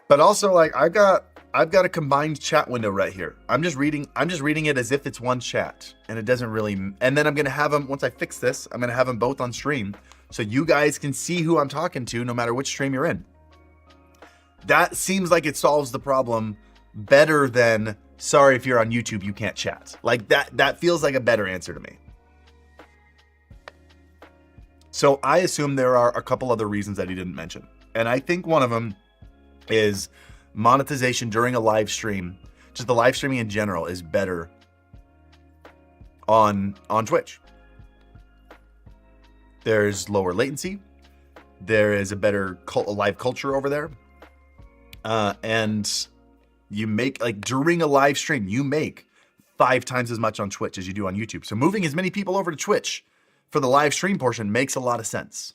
But also, like, I've got a combined chat window right here. I'm just reading it as if it's one chat, and it doesn't really. And then I'm gonna have them, once I fix this, I'm gonna have them both on stream, so you guys can see who I'm talking to, no matter which stream you're in. That seems like it solves the problem better than, sorry, if you're on YouTube, you can't chat. Like that feels like a better answer to me. So I assume there are a couple other reasons that he didn't mention. And I think one of them is monetization during a live stream. Just the live streaming in general is better on Twitch. There's lower latency. There is a better live culture over there. And you make, like, during a live stream, you make 5 times as much on Twitch as you do on YouTube. So moving as many people over to Twitch for the live stream portion makes a lot of sense.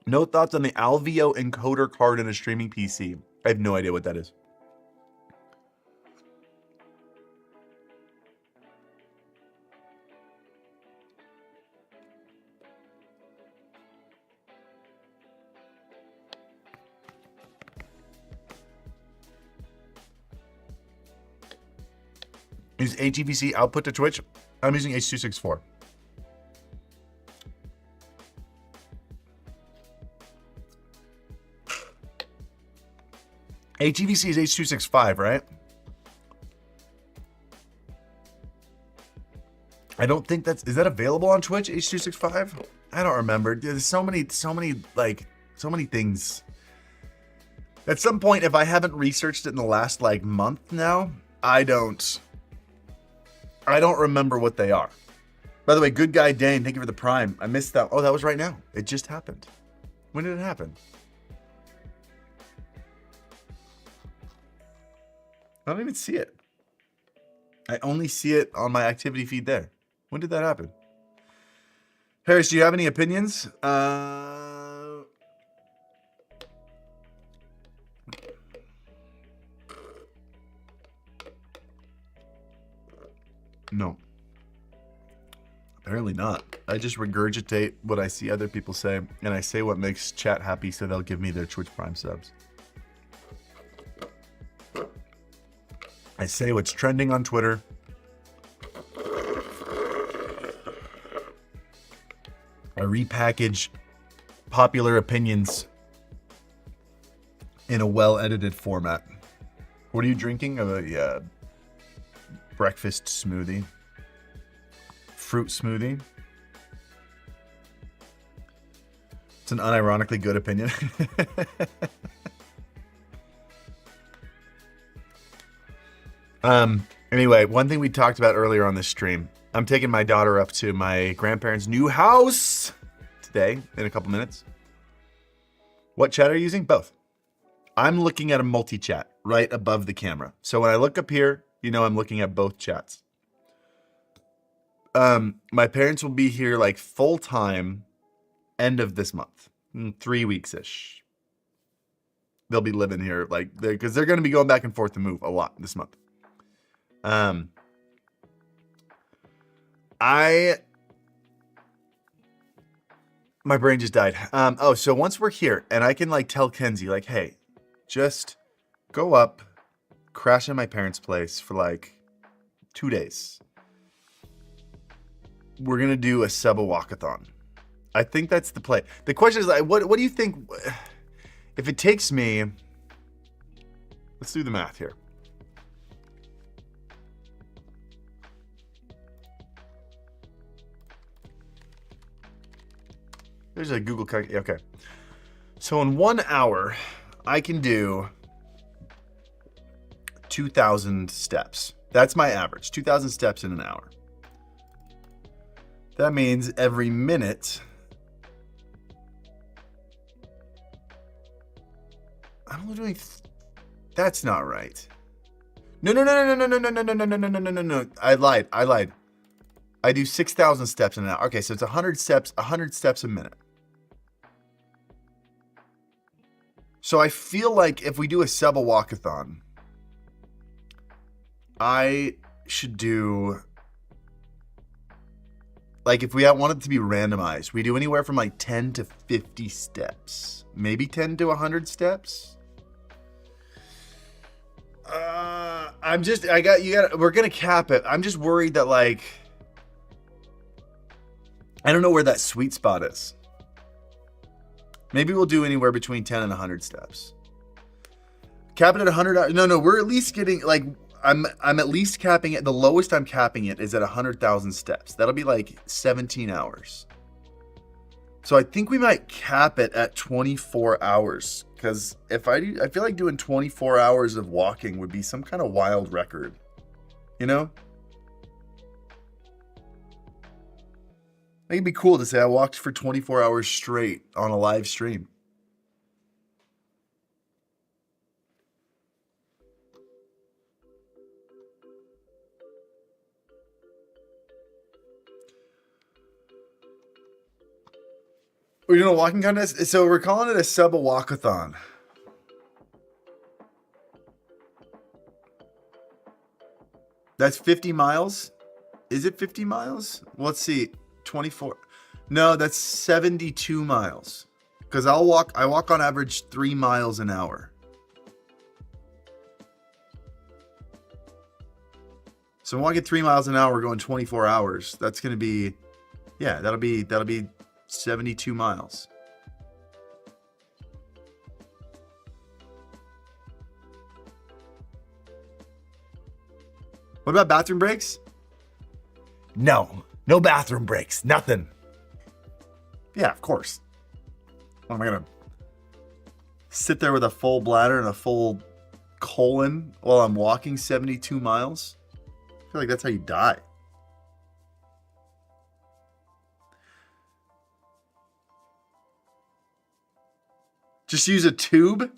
No thoughts on the Alveo encoder card in a streaming PC. I have no idea what that is. Use HEVC output to Twitch. I'm using H.264. HEVC is H.265, right? I don't think is that available on Twitch, H.265? I don't remember. There's so many things. At some point, if I haven't researched it in the last like month now, I don't remember what they are. By the way, Good Guy Dane, thank you for the Prime. I missed that. Oh, that was right now. It just happened. When did it happen? I don't even see it. I only see it on my activity feed there. When did that happen? Harris, do you have any opinions? No. Apparently not. I just regurgitate what I see other people say, and I say what makes chat happy so they'll give me their Twitch Prime subs. I say what's trending on Twitter. I repackage popular opinions in a well-edited format. What are you drinking? A breakfast smoothie. Fruit smoothie. It's an unironically good opinion. Anyway, one thing we talked about earlier on this stream. I'm taking my daughter up to my grandparents' new house today in a couple minutes. What chat are you using? Both. I'm looking at a multi-chat right above the camera. So when I look up here, You know I'm looking at both chats. My parents will be here like full time end of this month, 3 weeks-ish. They'll be living here like because they're going to be going back and forth to move a lot this month. My brain just died. So once we're here and I can like tell Kenzie like, hey, just go up, crash at my parents' place for like 2 days. We're going to do a sub-a-walkathon. I think that's the play. The question is like, what do you think if it takes me, let's do the math here. There's a Google calculator. Okay. So in 1 hour, I can do 2,000 steps. That's my average, 2,000 steps in an hour. That means every minute, I'm doing, that's not right. No. I lied. I do 6,000 steps in an hour. Okay, so it's 100 steps a minute. So I feel like if we do a sub-a-walkathon, I should do, like if we wanted to be randomized, we do anywhere from like 10 to 50 steps. Maybe 10 to 100 steps. We're gonna cap it. I'm just worried that like, I don't know where that sweet spot is. Maybe we'll do anywhere between 10 and 100 steps. Cap it at 100. No, we're at least getting like, I'm at least capping it. The lowest I'm capping it is at 100,000 steps. That'll be like 17 hours. So I think we might cap it at 24 hours. Because I feel like doing 24 hours of walking would be some kind of wild record. You know? I think it'd be cool to say I walked for 24 hours straight on a live stream. We're doing a walking contest? So we're calling it a sub-a-walkathon. That's 50 miles? Is it 50 miles? Let's see. 24. No, that's 72 miles. Because I walk on average 3 miles an hour. So I'm walking 3 miles an hour going 24 hours. That's going to be, yeah, that'll be 72 miles. What about bathroom breaks? No bathroom breaks, nothing. Yeah, of course. What am I gonna sit there with a full bladder and a full colon while I'm walking 72 miles? I feel like that's how you die. Just use a tube?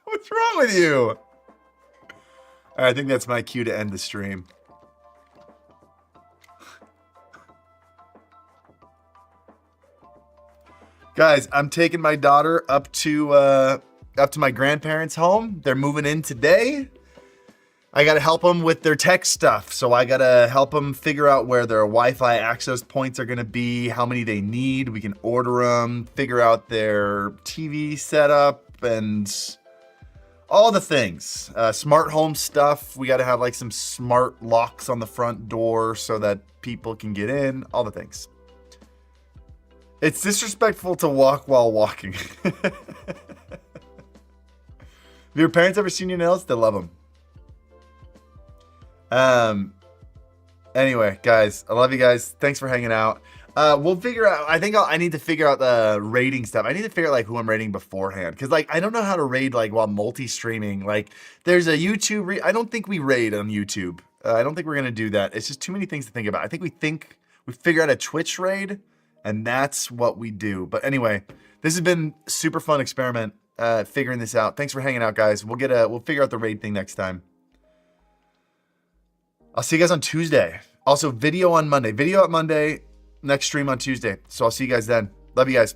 What's wrong with you? All right, I think that's my cue to end the stream. Guys, I'm taking my daughter up to my grandparents' home. They're moving in today. I got to help them with their tech stuff. So I got to help them figure out where their Wi-Fi access points are going to be, how many they need. We can order them, figure out their TV setup and all the things. Smart home stuff. We got to have like some smart locks on the front door so that people can get in, all the things. It's disrespectful to walk while walking. Have your parents ever seen your nails? They love them. Anyway, guys, I love you guys. Thanks for hanging out. We'll figure out, I need to figure out the rating stuff. I need to figure out like who I'm rating beforehand. Cause like, I don't know how to raid like while multi-streaming. Like there's a YouTube, I don't think we raid on YouTube. I don't think we're going to do that. It's just too many things to think about. I think we figure out a Twitch raid and that's what we do. But anyway, this has been a super fun experiment, figuring this out. Thanks for hanging out, guys. We'll figure out the raid thing next time. I'll see you guys on Tuesday. Also, video on Monday. Video at Monday, next stream on Tuesday. So I'll see you guys then. Love you guys.